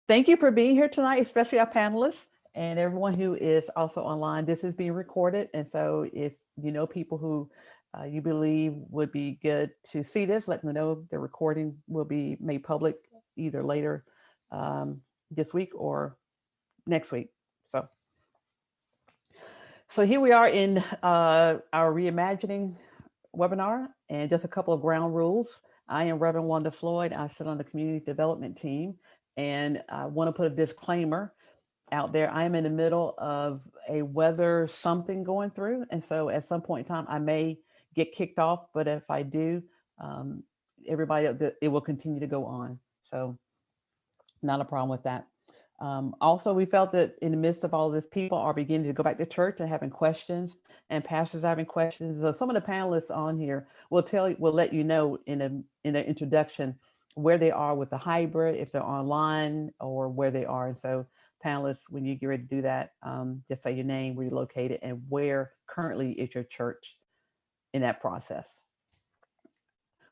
thank you for being here tonight, especially our panelists and everyone who is also online. This is being recorded. And so if you know people who you believe would be good to see this, let them know the recording will be made public either later this week or next week. So here we are in our reimagining webinar, and just a couple of ground rules. I am Reverend Wanda Floyd. I sit on the community development team, and I want to put a disclaimer out there. I am in the middle of a weather something going through, and so at some point in time I may get kicked off, but if I do, everybody, it will continue to go on. So not a problem with that. Also, we felt that in the midst of all this, people are beginning to go back to church and having questions, and pastors having questions. So some of the panelists on here will let you know in the introduction where they are with the hybrid, if they're online or where they are. And so panelists, when you get ready to do that, just say your name, where you're located, and where currently is your church in that process.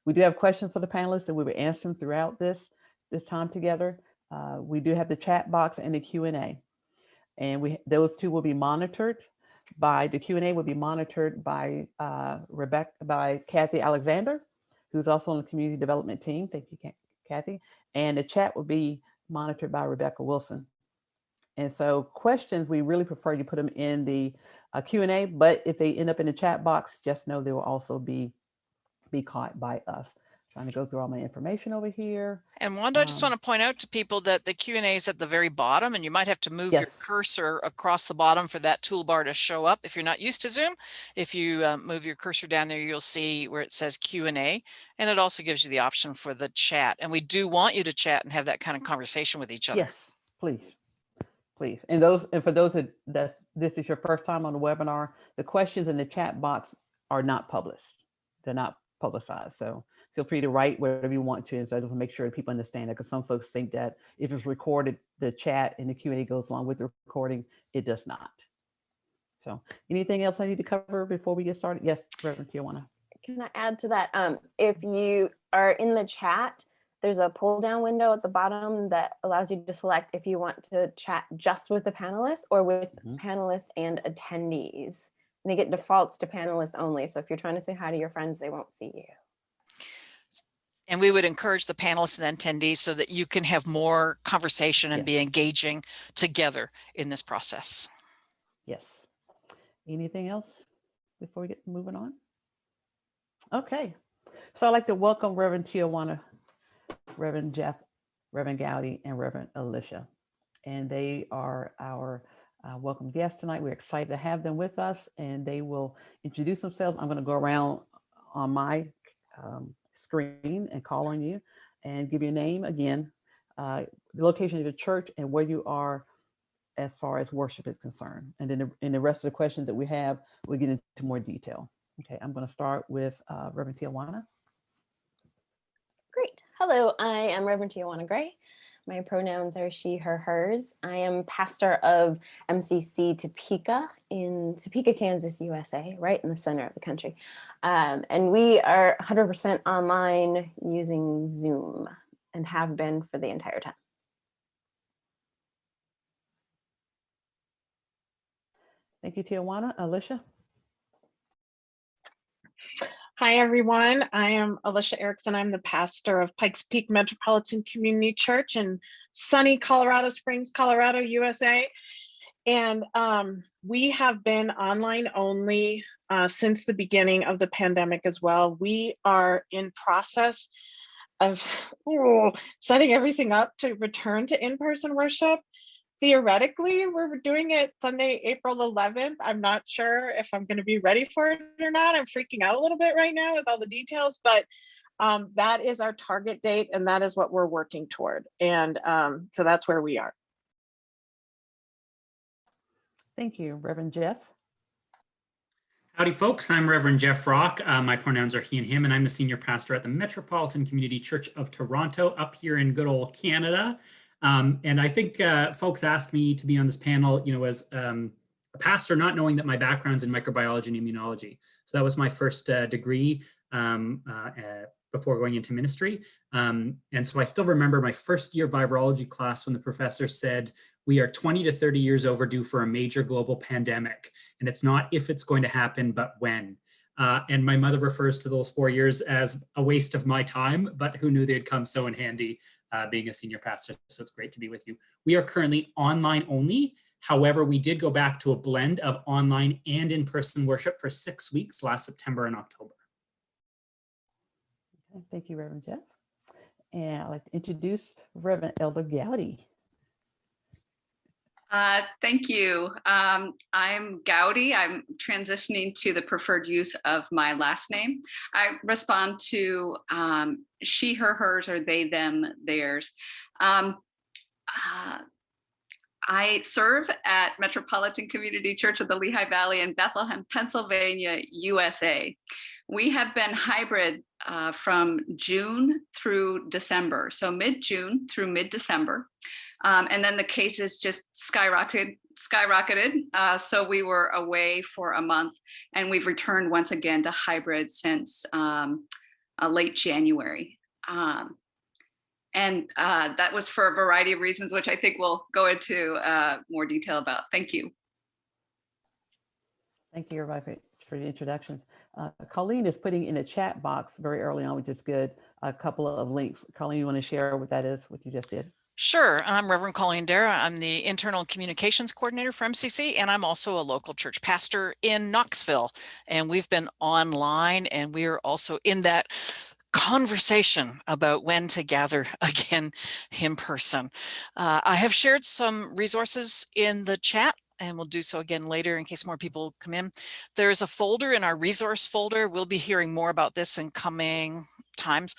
We do have questions for the panelists, and we will answer them throughout this time together. We do have the chat box and the Q&A, and those two will be monitored by, the Q&A will be monitored by by Kathy Alexander, who's also on the community development team. Thank you, Kathy. And the chat will be monitored by Rebecca Wilson. And so questions, we really prefer you put them in the Q&A, but if they end up in the chat box, just know they will also be caught by us. Trying to go through all my information over here. And Wanda, I just want to point out to people that the Q&A is at the very bottom, and you might have to move your cursor across the bottom for that toolbar to show up. If you're not used to Zoom, if you move your cursor down there, you'll see where it says Q&A, and it also gives you the option for the chat. And we do want you to chat and have that kind of conversation with each other. Yes, please. Please. And for those that this is your first time on the webinar, the questions in the chat box are not published. They're not publicized. So feel free to write whatever you want to. And so I just want to make sure that people understand that, because some folks think that if it's recorded, the chat and the Q&A goes along with the recording. It does not. So anything else I need to cover before we get started? Yes, Reverend Tijuana. Can I add to that? If you are in the chat, there's a pull down window at the bottom that allows you to select if you want to chat just with the panelists or with panelists and attendees. And they get defaults to panelists only. So if you're trying to say hi to your friends, they won't see you. And we would encourage the panelists and attendees so that you can have more conversation and be engaging together in this process. Yes. Anything else before we get moving on? Okay. So I'd like to welcome Reverend Tijuana, Reverend Jeff, Reverend Gowdy, and Reverend Alicia. And they are our welcome guests tonight. We're excited to have them with us, and they will introduce themselves. I'm going to go around on my screen and call on you and give your name again, the location of your church, and where you are as far as worship is concerned. And then in the rest of the questions that we have, we'll get into more detail. Okay, I'm going to start with Reverend Tijuana. Great. Hello, I am Reverend Tijuana Gray. My pronouns are she, her, hers. I am pastor of MCC Topeka in Topeka, Kansas, USA, right in the center of the country. And we are 100% online using Zoom and have been for the entire time. Thank you, Tijuana. Alicia? Hi, everyone. I am Alicia Erickson. I'm the pastor of Pikes Peak Metropolitan Community Church in sunny Colorado Springs, Colorado, USA. And we have been online only since the beginning of the pandemic as well. We are in process of setting everything up to return to in-person worship. Theoretically, we're doing it Sunday, April 11th. I'm not sure if I'm going to be ready for it or not. I'm freaking out a little bit right now with all the details, but that is our target date, and that is what we're working toward. And so that's where we are. Thank you. Reverend Jeff? Howdy, folks. I'm Reverend Jeff Rock. My pronouns are he and him, and I'm the senior pastor at the Metropolitan Community Church of Toronto up here in good old Canada. And I think folks asked me to be on this panel, as a pastor, not knowing that my background's in microbiology and immunology. So that was my first degree before going into ministry. And so I still remember my first year virology class when the professor said, we are 20 to 30 years overdue for a major global pandemic. And it's not if it's going to happen, but when. And my mother refers to those 4 years as a waste of my time, but who knew they'd come so in handy being a senior pastor. So it's great to be with you. We are currently online only. However, we did go back to a blend of online and in-person worship for 6 weeks last September and October. Okay, thank you, Reverend Jeff. And I'd like to introduce Reverend Elder Gowdy. Thank you. I'm Gowdy. I'm transitioning to the preferred use of my last name. I respond to she, her, hers, or they, them, theirs. I serve at Metropolitan Community Church of the Lehigh Valley in Bethlehem, Pennsylvania, USA. We have been hybrid from June through December, so mid-June through mid-December. And then the cases just skyrocketed. So we were away for a month, and we've returned once again to hybrid since late January. And that was for a variety of reasons, which I think we'll go into more detail about. Thank you. Thank you, everybody, for the introductions. Colleen is putting in the chat box very early on, which is good, a couple of links. Colleen, you want to share what that is, what you just did? Sure. I'm Reverend Colleen Dara. I'm the Internal Communications Coordinator for MCC, and I'm also a local church pastor in Knoxville. And we've been online, and we are also in that conversation about when to gather again in person. I have shared some resources in the chat, and we'll do so again later in case more people come in. There's a folder in our resource folder. We'll be hearing more about this in coming times.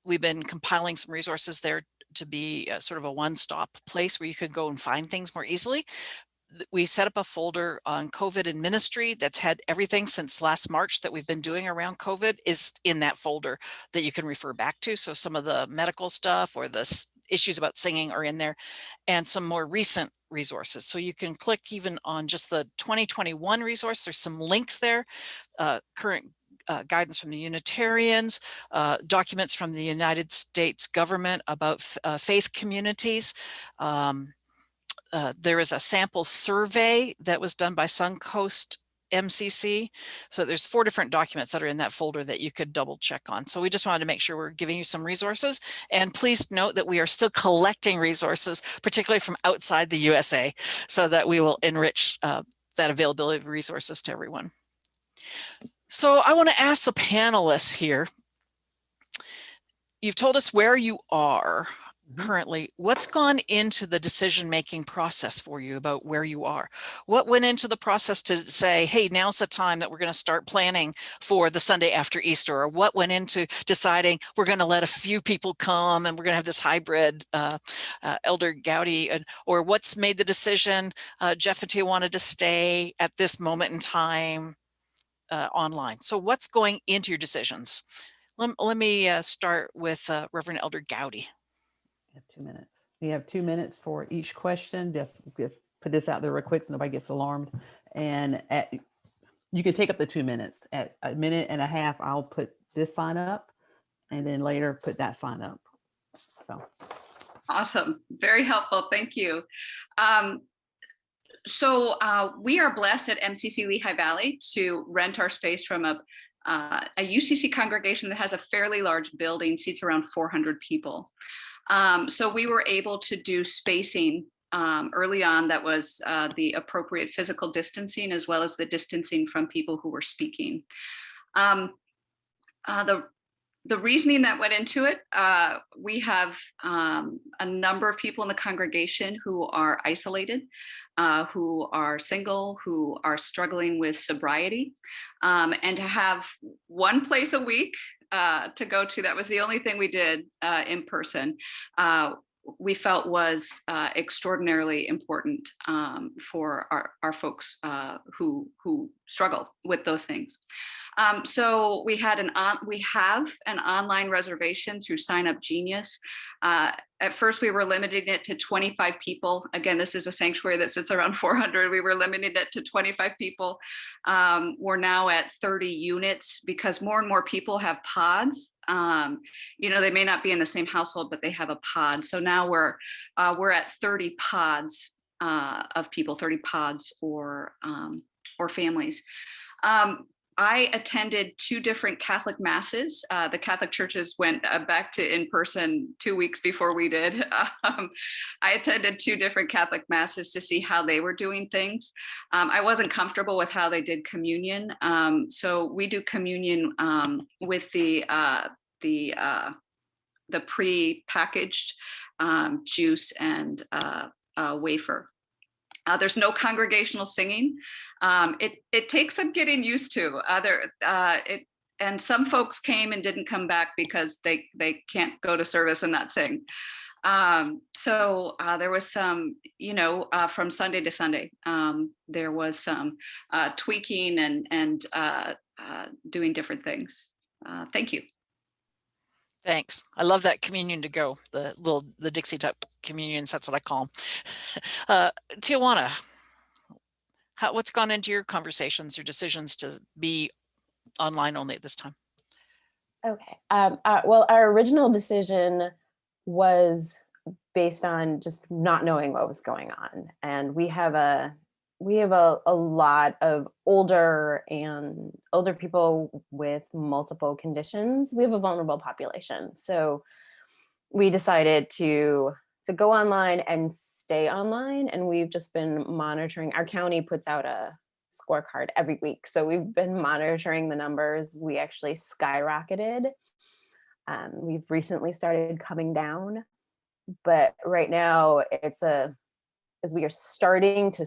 We've been compiling some resources there to be sort of a one-stop place where you could go and find things more easily. We set up a folder on COVID and ministry that's had everything since last March that we've been doing around COVID is in that folder that you can refer back to. So some of the medical stuff or the issues about singing are in there, and some more recent resources. So you can click even on just the 2021 resource. There's some links there, current guidance from the Unitarians, documents from the United States government about faith communities. There is a sample survey that was done by Suncoast MCC. So there's 4 different documents that are in that folder that you could double check on. So we just wanted to make sure we're giving you some resources. And please note that we are still collecting resources, particularly from outside the USA, so that we will enrich that availability of resources to everyone. So I want to ask the panelists here, you've told us where you are currently. What's gone into the decision-making process for you about where you are? What went into the process to say, hey, now's the time that we're going to start planning for the Sunday after Easter? Or what went into deciding we're going to let a few people come and we're going to have this hybrid, Elder Gowdy? Or what's made the decision, Jeff and Tia wanted to stay at this moment in time online? So what's going into your decisions? Let me start with Reverend Elder Gowdy. You have 2 minutes. You have 2 minutes for each question. Just put this out there real quick so nobody gets alarmed. And you can take up the 2 minutes. At 1.5 minutes, I'll put this sign up, and then later put that sign up. So Awesome. Very helpful. Thank you. So we are blessed at MCC Lehigh Valley to rent our space from a UCC congregation that has a fairly large building, seats around 400 people. So we were able to do spacing early on that was the appropriate physical distancing, as well as the distancing from people who were speaking. The reasoning that went into it, we have a number of people in the congregation who are isolated, who are single, who are struggling with sobriety, and to have one place a week to go to, that was the only thing we did in person, we felt was extraordinarily important for our folks who struggle with those things. So we have an online reservation through Sign Up Genius. At first, we were limiting it to 25 people. Again, this is a sanctuary that sits around 400. We were limiting it to 25 people. We're now at 30 units because more and more people have pods. They may not be in the same household, but they have a pod. So now we're at 30 pods of people, 30 pods or families. I attended 2 different Catholic masses. The Catholic churches went back to in-person 2 weeks before we did. I attended 2 different Catholic masses to see how they were doing things. I wasn't comfortable with how they did communion. So we do communion with the pre-packaged juice and wafer. There's no congregational singing. It takes some getting used to. And some folks came and didn't come back because they can't go to service and not sing. So there was some, from Sunday to Sunday, there was some tweaking and doing different things. Thank you. Thanks. I love that communion to go, the Dixie type communions. That's what I call them. Tijuana, what's gone into your conversations or decisions to be online only at this time? Okay. Well, our original decision was based on just not knowing what was going on, and we have a lot of older people with multiple conditions. We have a vulnerable population, so we decided to go online and stay online, and we've just been monitoring. Our county puts out a scorecard every week, so we've been monitoring the numbers. We actually skyrocketed. We've recently started coming down, but right now as we are starting to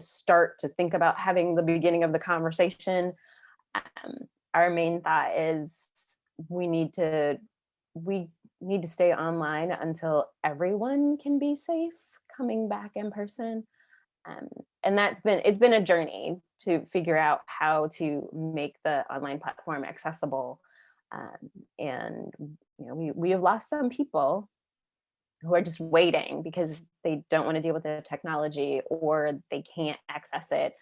think about having the beginning of the conversation, our main thought is we need to stay online until everyone can be safe coming back in person. And it's been a journey to figure out how to make the online platform accessible. And we have lost some people who are just waiting because they don't want to deal with the technology or they can't access it.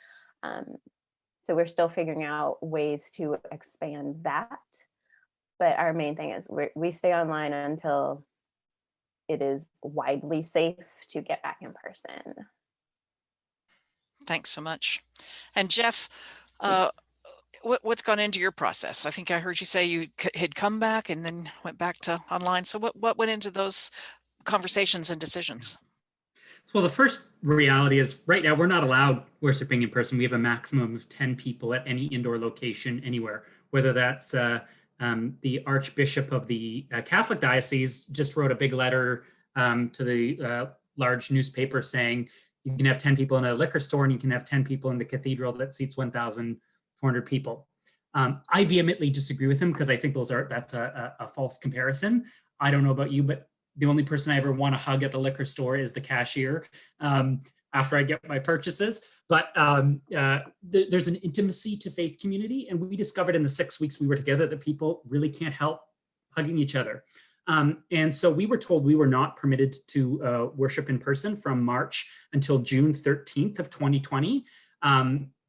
So we're still figuring out ways to expand that. But our main thing is we stay online until it is widely safe to get back in person. Thanks so much. And Jeff, what's gone into your process? I think I heard you say you had come back and then went back to online. So what went into those conversations and decisions? Well, the first reality is right now we're not allowed worshiping in person. We have a maximum of 10 people at any indoor location anywhere, whether that's the Archbishop of the Catholic Diocese just wrote a big letter to the large newspaper saying you can have 10 people in a liquor store and you can have 10 people in the cathedral that seats 1,400 people. I vehemently disagree with him because I think that's a false comparison. I don't know about you, but the only person I ever want to hug at the liquor store is the cashier after I get my purchases. But there's an intimacy to faith community. And we discovered in the 6 weeks we were together that people really can't help hugging each other. And so we were told we were not permitted to worship in person from March until June 13th of 2020.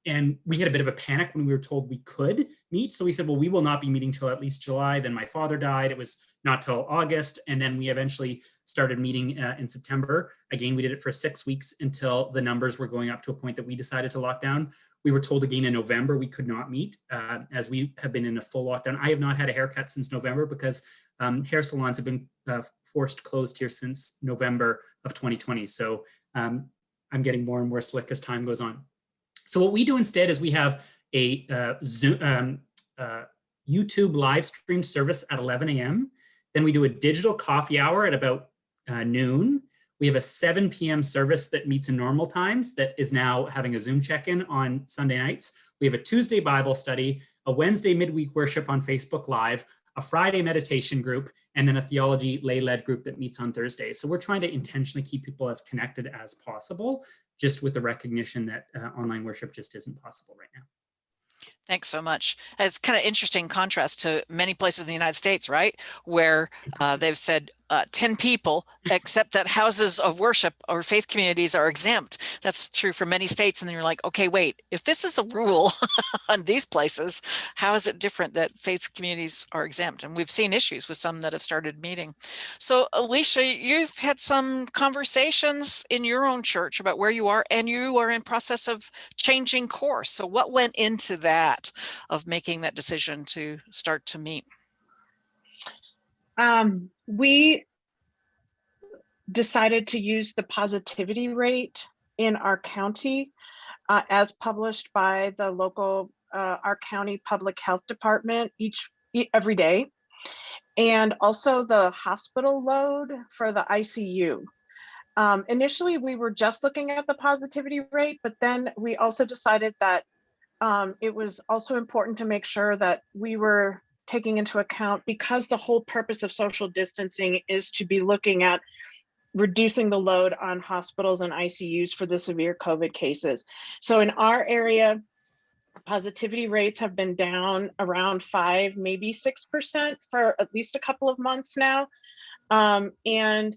And we had a bit of a panic when we were told we could meet. So we said, well, we will not be meeting till at least July. Then my father died. It was not till August. And then we eventually started meeting in September. Again, we did it for 6 weeks until the numbers were going up to a point that we decided to lock down. We were told again in November we could not meet as we have been in a full lockdown. I have not had a haircut since November because hair salons have been forced closed here since November of 2020. So I'm getting more and more slick as time goes on. So what we do instead is we have a YouTube live stream service at 11 a.m. Then we do a digital coffee hour at about noon. We have a 7 p.m. service that meets in normal times that is now having a Zoom check-in on Sunday nights. We have a Tuesday Bible study, a Wednesday midweek worship on Facebook Live, a Friday meditation group, and then a theology lay-led group that meets on Thursdays. So we're trying to intentionally keep people as connected as possible, just with the recognition that online worship just isn't possible right now. Thanks so much. It's kind of interesting contrast to many places in the United States, right? Where they've said 10 people, except that houses of worship or faith communities are exempt. That's true for many states. And then you're like, okay, wait, if this is a rule on these places, how is it different that faith communities are exempt? And we've seen issues with some that have started meeting. So Alicia, you've had some conversations in your own church about where you are, and you are in process of changing course. So what went into that, of making that decision to start to meet? We decided to use the positivity rate in our county as published by the local, our county public health department every day. And also the hospital load for the ICU. Initially, we were just looking at the positivity rate, but then we also decided that it was also important to make sure that we were taking into account, because the whole purpose of social distancing is to be looking at reducing the load on hospitals and ICUs for the severe COVID cases. So in our area, positivity rates have been down around 5, maybe 6% for at least a couple of months now. And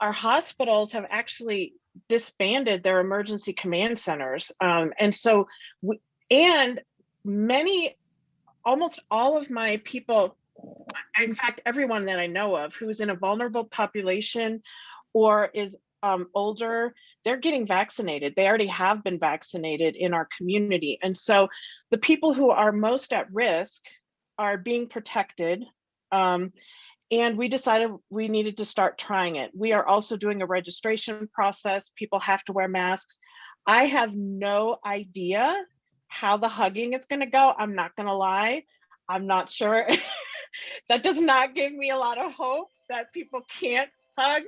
our hospitals have actually disbanded their emergency command centers. And so, almost all of my people, in fact, everyone that I know of who's in a vulnerable population or is older, they're getting vaccinated. They already have been vaccinated in our community. And so the people who are most at risk are being protected. And we decided we needed to start trying it. We are also doing a registration process. People have to wear masks. I have no idea how the hugging is going to go. I'm not going to lie. I'm not sure. That does not give me a lot of hope that people can't hug.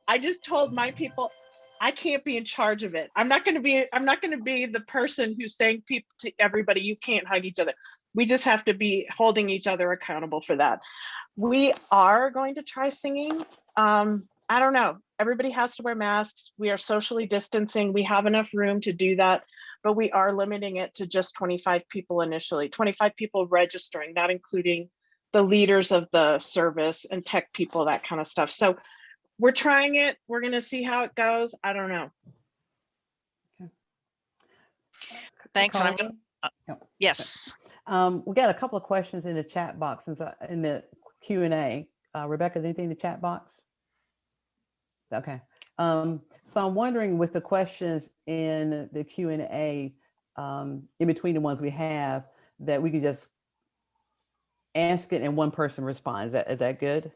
I just told my people, I can't be in charge of it. I'm not going to be the person who's saying to everybody, you can't hug each other. We just have to be holding each other accountable for that. We are going to try singing. I don't know. Everybody has to wear masks. We are socially distancing. We have enough room to do that, but we are limiting it to just 25 people initially, 25 people registering, not including the leaders of the service and tech people, that kind of stuff. So we're trying it. We're going to see how it goes. I don't know. Okay. Thanks. And I'm going to, yes. We got a couple of questions in the chat box and in the Q&A. Rebecca, anything in the chat box? Okay. So I'm wondering, with the questions in the Q&A, in between the ones we have, that we can just ask it and one person responds. Is that good?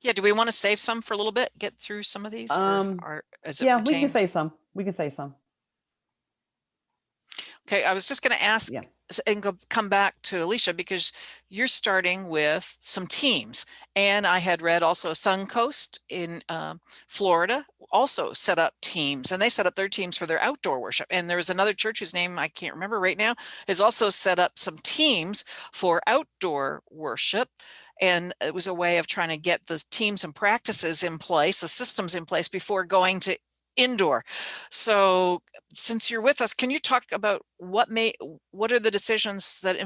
Yeah. Do we want to save some for a little bit? Get through some of these, or is it? Yeah, we can save some. We can save some. Okay, I was just going to ask and come back to Alicia, because you're starting with some teams, and I had read also Suncoast in Florida also set up teams, and they set up their teams for their outdoor worship. And there was another church whose name I can't remember right now, has also set up some teams for outdoor worship. And it was a way of trying to get the teams and practices in place, the systems in place before going to indoor. So since you're with us, can you talk about what are the decisions that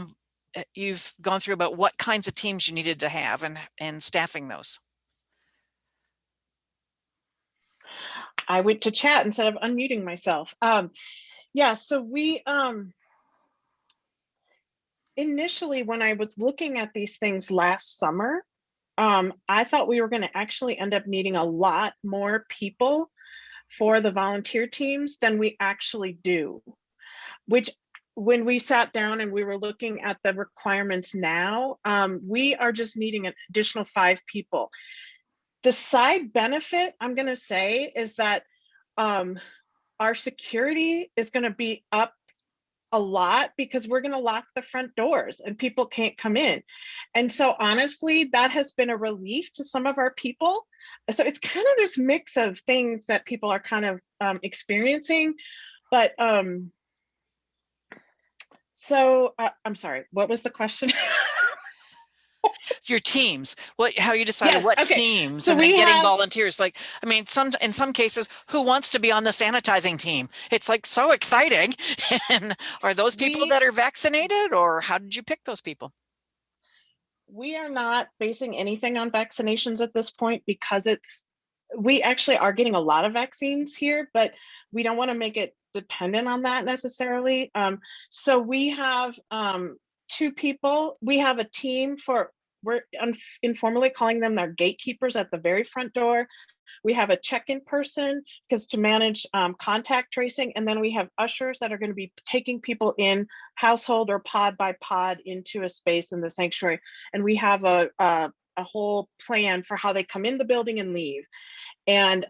you've gone through about what kinds of teams you needed to have and staffing those? I went to chat instead of unmuting myself. Yeah, so we initially, when I was looking at these things last summer, I thought we were going to actually end up needing a lot more people for the volunteer teams than we actually do, which when we sat down and we were looking at the requirements now, we are just needing an additional 5 people. The side benefit, I'm going to say, is that our security is going to be up a lot, because we're going to lock the front doors and people can't come in. And so honestly, that has been a relief to some of our people. So it's kind of this mix of things that people are kind of experiencing. But so I'm sorry, what was the question? Your teams, how you decided Yes, what okay. teams, So and then we getting have, volunteers. Like, I mean, in some cases, who wants to be on the sanitizing team? It's like so exciting. And are those people that are vaccinated, or how did you pick those people? we are not basing anything on vaccinations at this point because we actually are getting a lot of vaccines here, but we don't want to make it dependent on that necessarily. So we have 2 people. We have a team we're informally calling them their gatekeepers at the very front door. We have a check-in person because to manage contact tracing, and then we have ushers that are going to be taking people in household or pod by pod into a space in the sanctuary. And we have a whole plan for how they come in the building and leave. And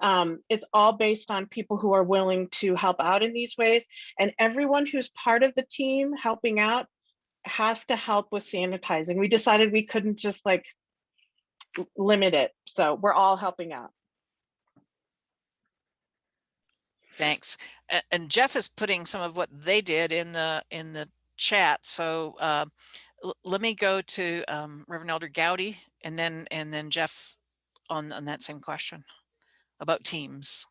it's all based on people who are willing to help out in these ways. And everyone who's part of the team helping out have to help with sanitizing. We decided we couldn't just like limit it. So we're all helping out. Thanks. And Jeff is putting some of what they did in the chat. So let me go to Reverend Elder Gowdy, and then Jeff on that same question about teams.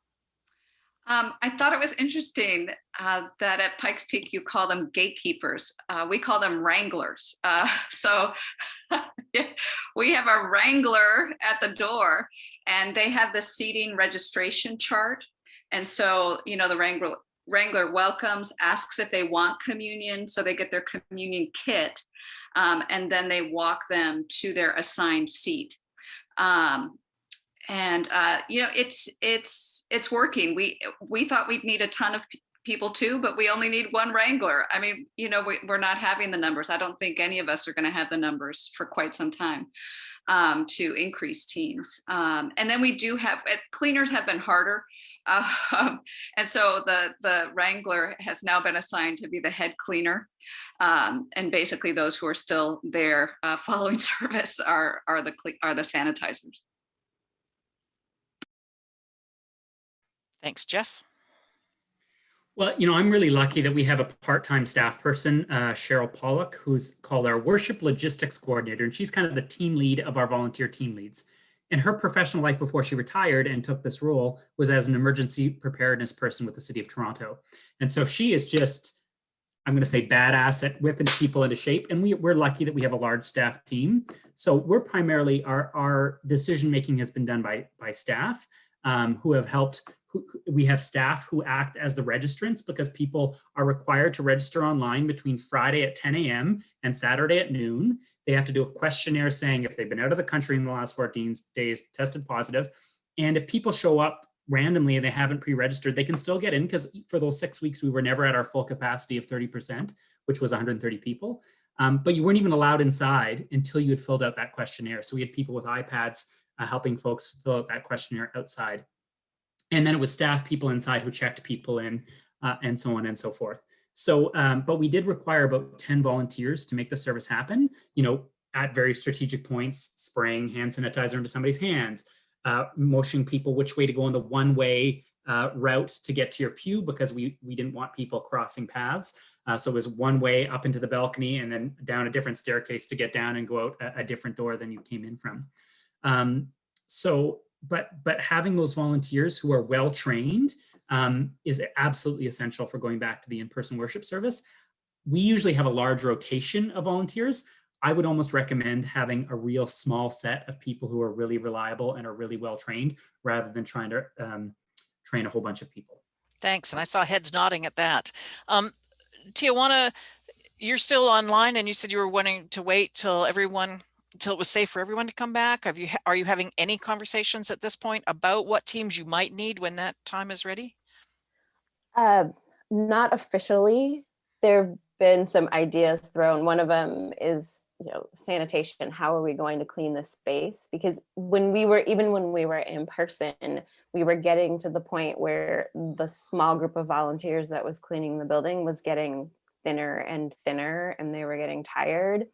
I thought it was interesting that at Pikes Peak you call them gatekeepers. We call them wranglers. So we have a wrangler at the door, and they have the seating registration chart. And so, the wrangler welcomes, asks if they want communion, so they get their communion kit, and then they walk them to their assigned seat. It's working. We thought we'd need a ton of people too, but we only need one wrangler. I mean, we're not having the numbers. I don't think any of us are going to have the numbers for quite some time to increase teams. And then we do have cleaners have been harder. And so the wrangler has now been assigned to be the head cleaner. And basically those who are still there following service are the sanitizers. Thanks, Jeff. Well, I'm really lucky that we have a part-time staff person, Cheryl Pollock, who's called our worship logistics coordinator, and she's kind of the team lead of our volunteer team leads. And her professional life before she retired and took this role was as an emergency preparedness person with the City of Toronto. And so she is just, I'm going to say, badass at whipping people into shape. And we're lucky that we have a large staff team. So we're primarily, our decision-making has been done by staff who have helped. We have staff who act as the registrants because people are required to register online between Friday at 10 a.m. and Saturday at noon. They have to do a questionnaire saying if they've been out of the country in the last 14 days, tested positive. And if people show up randomly and they haven't pre-registered, they can still get in because for those 6 weeks, we were never at our full capacity of 30%, which was 130 people. But you weren't even allowed inside until you had filled out that questionnaire. So we had people with iPads helping folks fill out that questionnaire outside. And then it was staff people inside who checked people in and so on and so forth. So, but we did require about 10 volunteers to make the service happen, at very strategic points, spraying hand sanitizer into somebody's hands, motioning people which way to go on the one-way route to get to your pew because we didn't want people crossing paths. So it was one way up into the balcony and then down a different staircase to get down and go out a different door than you came in from. But having those volunteers who are well trained is absolutely essential for going back to the in-person worship service. We usually have a large rotation of volunteers. I would almost recommend having a real small set of people who are really reliable and are really well trained rather than trying to train a whole bunch of people. Thanks. And I saw heads nodding at that. Tijuana, you're still online and you said you were wanting to wait till it was safe for everyone to come back. Are you having any conversations at this point about what teams you might need when that time is ready? Not officially. There have been some ideas thrown. One of them is, sanitation. How are we going to clean the space? Because when we were in person, we were getting to the point where the small group of volunteers that was cleaning the building was getting thinner and thinner, and they were getting tired.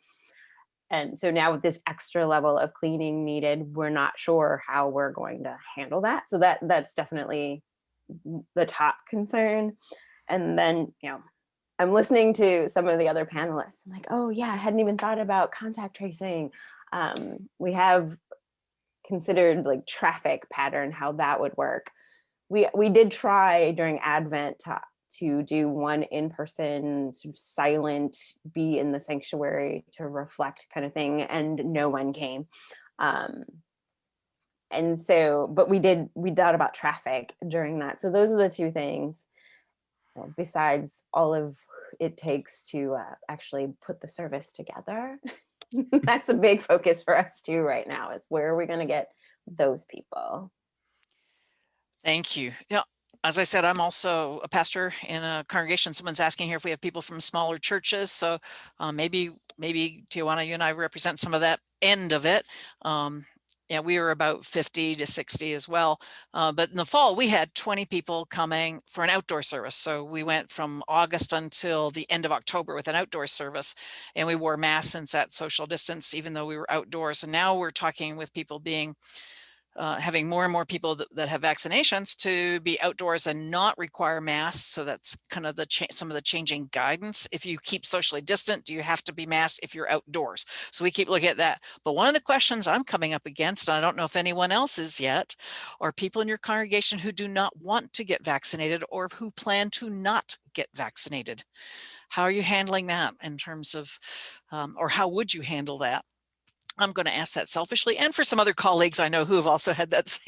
And so now with this extra level of cleaning needed, we're not sure how we're going to handle that. So that's definitely the top concern. And then, I'm listening to some of the other panelists. I'm like, oh yeah, I hadn't even thought about contact tracing. We have considered like traffic pattern, how that would work. We did try during Advent to do one in-person sort of silent, be in the sanctuary to reflect kind of thing, and no one came. And so, but we thought about traffic during that. So those are the two things, besides all of it takes to actually put the service together. That's a big focus for us too right now, is where are we going to get those people? Thank you. Yeah, as I said, I'm also a pastor in a congregation. Someone's asking here if we have people from smaller churches. So maybe Tijuana, you and I represent some of that end of it. Yeah, we were about 50 to 60 as well. But in the fall, we had 20 people coming for an outdoor service. So we went from August until the end of October with an outdoor service, and we wore masks and sat social distance, even though we were outdoors. And now we're talking with people being having more and more people that have vaccinations to be outdoors and not require masks. So that's kind of some of the changing guidance. If you keep socially distant, do you have to be masked if you're outdoors? So we keep looking at that. But one of the questions I'm coming up against, and I don't know if anyone else is yet, are people in your congregation who do not want to get vaccinated or who plan to not get vaccinated. How are you handling that in terms of, or how would you handle that? I'm going to ask that selfishly, and for some other colleagues I know who have also had that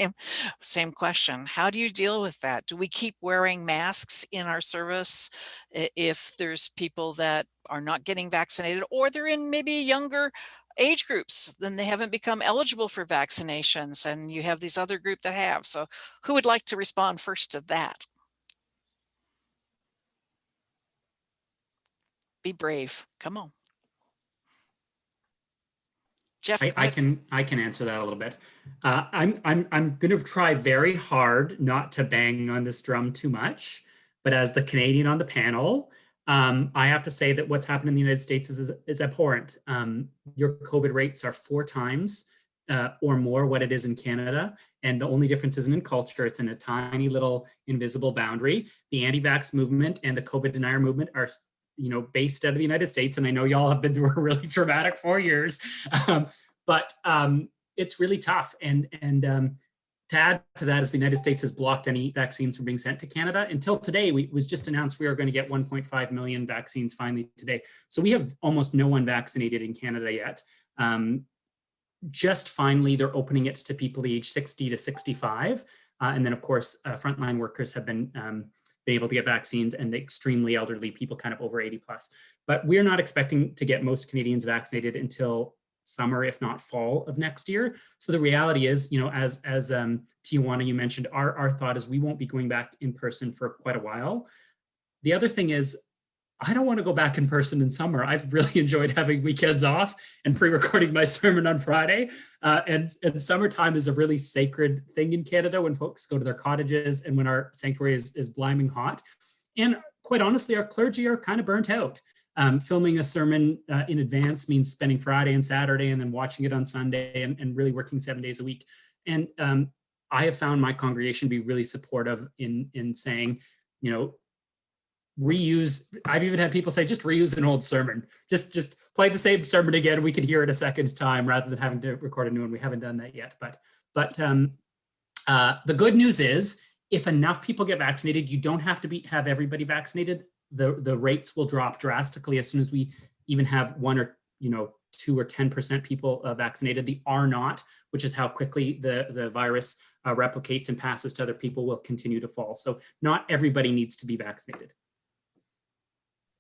same question. How do you deal with that? Do we keep wearing masks in our service if there's people that are not getting vaccinated, or they're in maybe younger age groups, then they haven't become eligible for vaccinations, and you have these other group that have? So who would like to respond first to that? Be brave. Come on. Jeff, I can answer that a little bit. I'm going to try very hard not to bang on this drum too much, but as the Canadian on the panel, I have to say that what's happened in the United States is abhorrent. Your COVID rates are 4 times or more what it is in Canada, and the only difference isn't in culture; it's in a tiny little invisible boundary. The anti-vax movement and the COVID denier movement are, based out of the United States. And I know y'all have been through a really traumatic 4 years, but it's really tough. And to add to that is the United States has blocked any vaccines from being sent to Canada. Until today, it was just announced we are going to get 1.5 million vaccines finally today. So we have almost no one vaccinated in Canada yet. Just finally, they're opening it to people age 60 to 65. And then, of course, frontline workers have been able to get vaccines, and the extremely elderly people kind of over 80 plus. But we're not expecting to get most Canadians vaccinated until summer, if not fall of next year. So the reality is, as Tijuana, you mentioned, our thought is we won't be going back in person for quite a while. The other thing is, I don't want to go back in person in summer. I've really enjoyed having weekends off and pre-recording my sermon on Friday. And summertime is a really sacred thing in Canada when folks go to their cottages and when our sanctuary is bliming hot. And quite honestly, our clergy are kind of burnt out. Filming a sermon in advance means spending Friday and Saturday and then watching it on Sunday and really working 7 days a week. And I have found my congregation to be really supportive in saying, reuse. I've even had people say, just reuse an old sermon. Just play the same sermon again. We could hear it a second time rather than having to record a new one. We haven't done that yet. But the good news is, if enough people get vaccinated, you don't have to have everybody vaccinated. The rates will drop drastically as soon as we even have 1 or 2 or 10% people vaccinated. The R naught, which is how quickly the virus replicates and passes to other people, will continue to fall. So not everybody needs to be vaccinated.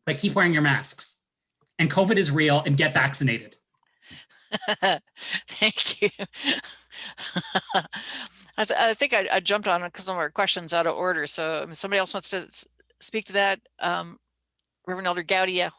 But keep wearing your masks. And COVID is real, and get vaccinated. Thank you. I think I jumped on because some of our questions out of order. So if somebody else wants to speak to that. Reverend Elder Gowdy, yeah.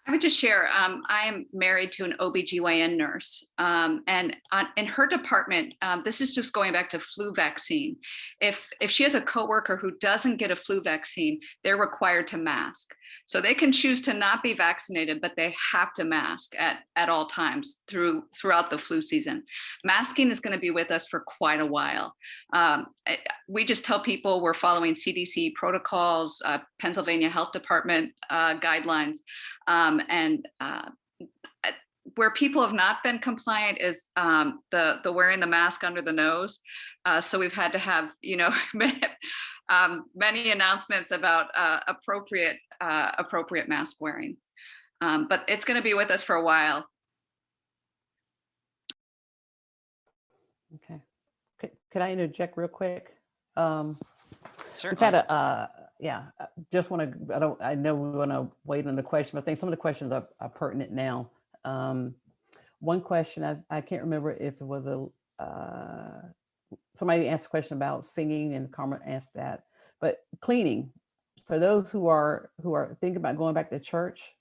I would just share, I am married to an OBGYN nurse, and in her department, this is just going back to flu vaccine. If she has a coworker who doesn't get a flu vaccine, they're required to mask. So they can choose to not be vaccinated, but they have to mask at all times throughout the flu season. Masking is going to be with us for quite a while. We just tell people we're following CDC protocols, Pennsylvania Health Department guidelines. where people have not been compliant is the wearing the mask under the nose. So we've had to have, many announcements about appropriate mask wearing. But it's going to be with us for a while. Okay. Could I interject real quick? We've Certainly. had just want to, I know we want to wait on the question, but I think some of the questions are pertinent now. One question, I can't remember if it was somebody asked a question about singing and Carmen asked that, but cleaning, for those who are thinking about going back to church,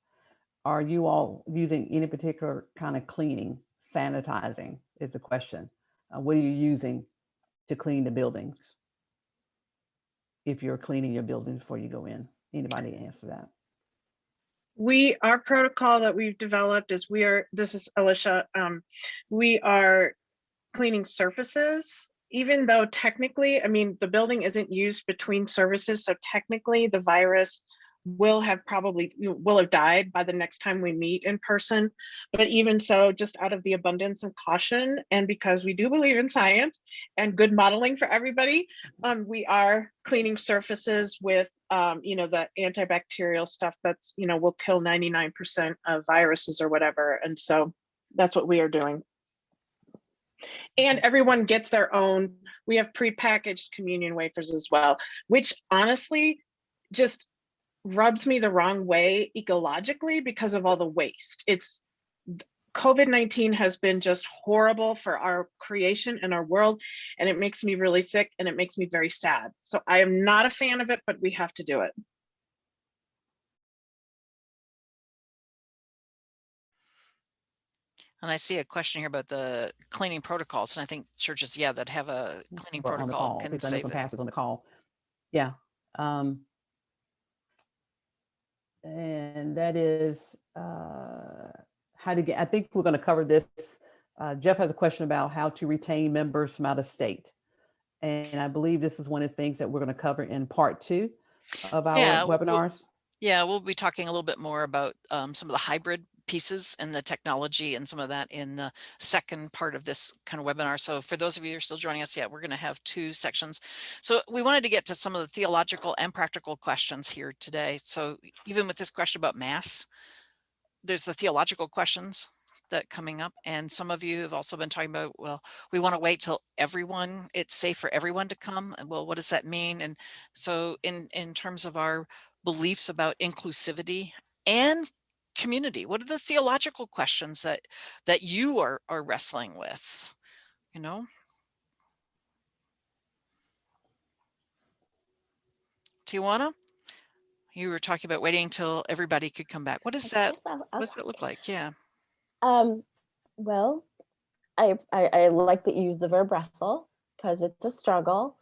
are you all using any particular kind of cleaning, sanitizing is the question. What are you using to clean the buildings? If you're cleaning your building before you go in, anybody answer that? Our protocol that we've developed is this is Alicia, we are cleaning surfaces, even though technically, I mean, the building isn't used between services. So technically the virus will have died by the next time we meet in person. But even so, just out of the abundance of caution, and because we do believe in science and good modeling for everybody, we are cleaning surfaces with the antibacterial stuff that's, will kill 99% of viruses or whatever. And so that's what we are doing. And everyone gets their own, we have prepackaged communion wafers as well, which honestly just rubs me the wrong way ecologically because of all the waste. COVID-19 has been just horrible for our creation and our world, and it makes me really sick and it makes me very sad. So I am not a fan of it, but we have to do it. And I see a question here about the cleaning protocols, and I think churches, that have a cleaning Or on the protocol call, can because I know say some that. pastors on the call. Yeah. And that is how to get, I think we're going to cover this. Jeff has a question about how to retain members from out of state. And I believe this is one of the things that we're going to cover in part 2 of our webinars. We'll be talking a little bit more about some of the hybrid pieces and the technology and some of that in the second part of this kind of webinar. So for those of you who are still joining us, we're going to have 2 sections. So we wanted to get to some of the theological and practical questions here today. So even with this question about mass, there's the theological questions that coming up, and some of you have also been talking about, well, we want to wait till it's safe for everyone to come, and well, what does that mean? And so in terms of our beliefs about inclusivity and community, what are the theological questions that you are wrestling with? Tijuana, you were talking about waiting until everybody could come back. What is that? What does it look like? Yeah. Well, I like that you use the verb wrestle because it's a struggle.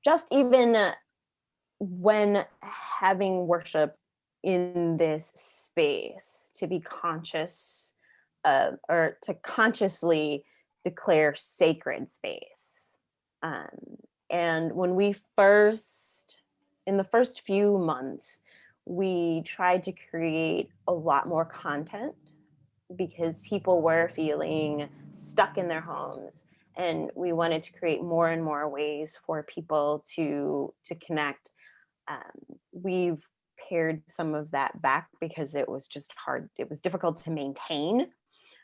Just even when having worship in this space, to be conscious or to consciously declare sacred space. And when in the first few months, we tried to create a lot more content because people were feeling stuck in their homes, and we wanted to create more and more ways for people to connect. We've pared some of that back because it was just hard. It was difficult to maintain,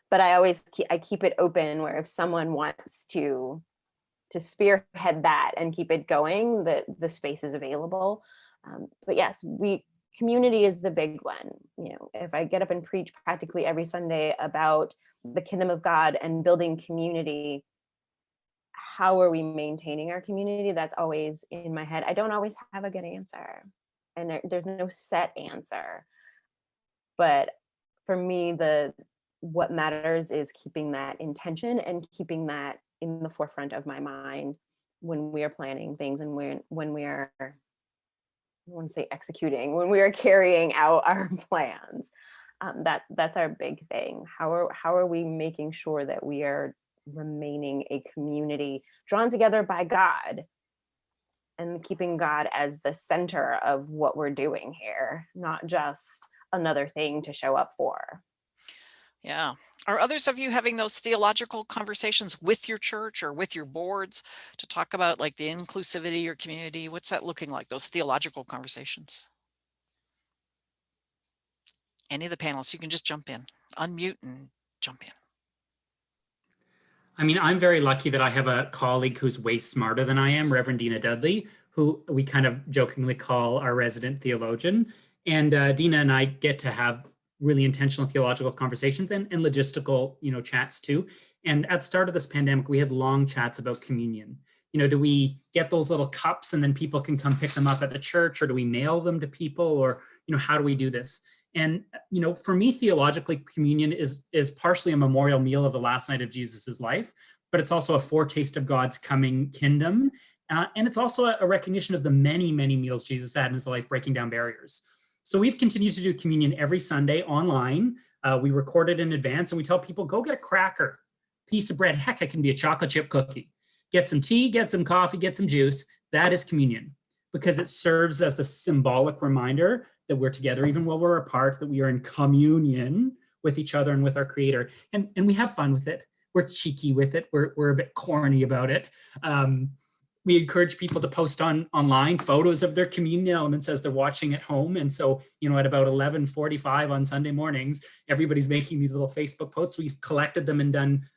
but I keep it open where if someone wants to spearhead that and keep it going, the space is available. But yes, community is the big one. If I get up and preach practically every Sunday about the kingdom of God and building community, how are we maintaining our community? That's always in my head. I don't always have a good answer, and there's no set answer. But for me, what matters is keeping that intention and keeping that in the forefront of my mind when we are planning things and when we are, I want to say executing, when we are carrying out our plans. That's our big thing. How are we making sure that we are remaining a community drawn together by God and keeping God as the center of what we're doing here, not just another thing to show up for. Yeah. Are others of you having those theological conversations with your church or with your boards to talk about like the inclusivity of your community? What's that looking like, those theological conversations? Any of the panelists, you can just jump in, unmute and jump in. I mean, I'm very lucky that I have a colleague who's way smarter than I am, Reverend Dina Dudley, who we kind of jokingly call our resident theologian. And Dina and I get to have really intentional theological conversations and logistical, chats too. And at the start of this pandemic, we had long chats about communion. Do we get those little cups and then people can come pick them up at the church, or do we mail them to people, or, how do we do this? And, for me, theologically, communion is partially a memorial meal of the last night of Jesus's life, but it's also a foretaste of God's coming kingdom. And it's also a recognition of the many, many meals Jesus had in his life, breaking down barriers. So we've continued to do communion every Sunday online. We record it in advance and we tell people, go get a cracker, piece of bread. Heck, it can be a chocolate chip cookie. Get some tea, get some coffee, get some juice. That is communion, because it serves as the symbolic reminder that we're together even while we're apart, that we are in communion with each other and with our Creator. And we have fun with it. We're cheeky with it. We're a bit corny about it. We encourage people to post online photos of their communion elements as they're watching at home. And so, at about 11:45 on Sunday mornings, everybody's making these little Facebook posts. We've collected them and done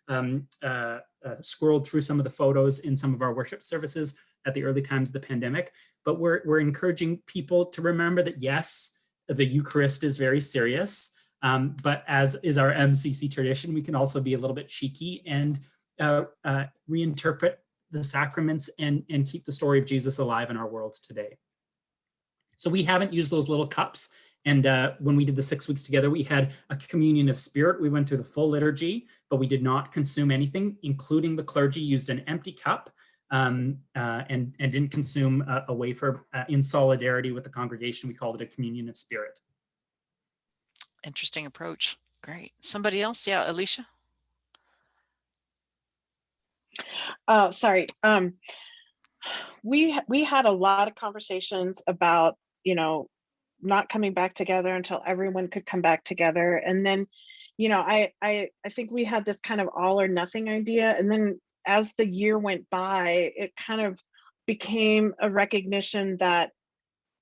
scrolled through some of the photos in some of our worship services at the early times of the pandemic. But we're encouraging people to remember that, yes, the Eucharist is very serious, but as is our MCC tradition, we can also be a little bit cheeky and reinterpret the sacraments and keep the story of Jesus alive in our world today. So we haven't used those little cups. And when we did the 6 weeks together, we had a communion of spirit. We went through the full liturgy, but we did not consume anything, including the clergy used an empty cup and didn't consume a wafer in solidarity with the congregation. We called it a communion of spirit. Interesting approach. Great. Somebody else? Yeah, Alicia? Sorry. We had a lot of conversations about, not coming back together until everyone could come back together. And then, I think we had this kind of all or nothing idea. And then as the year went by, it kind of became a recognition that,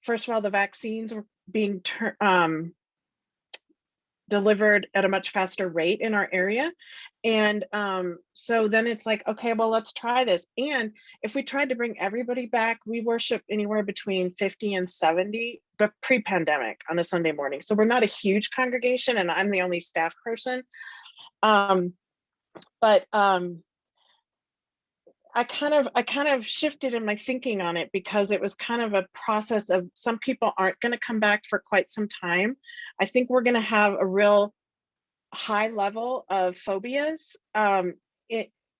first of all, the vaccines were being delivered at a much faster rate in our area. And so then it's like, okay, well, let's try this. And if we tried to bring everybody back, we worship anywhere between 50 and 70, but pre-pandemic on a Sunday morning. So we're not a huge congregation and I'm the only staff person. I kind of shifted in my thinking on it because it was kind of a process of, some people aren't going to come back for quite some time. I think we're going to have a real high level of phobias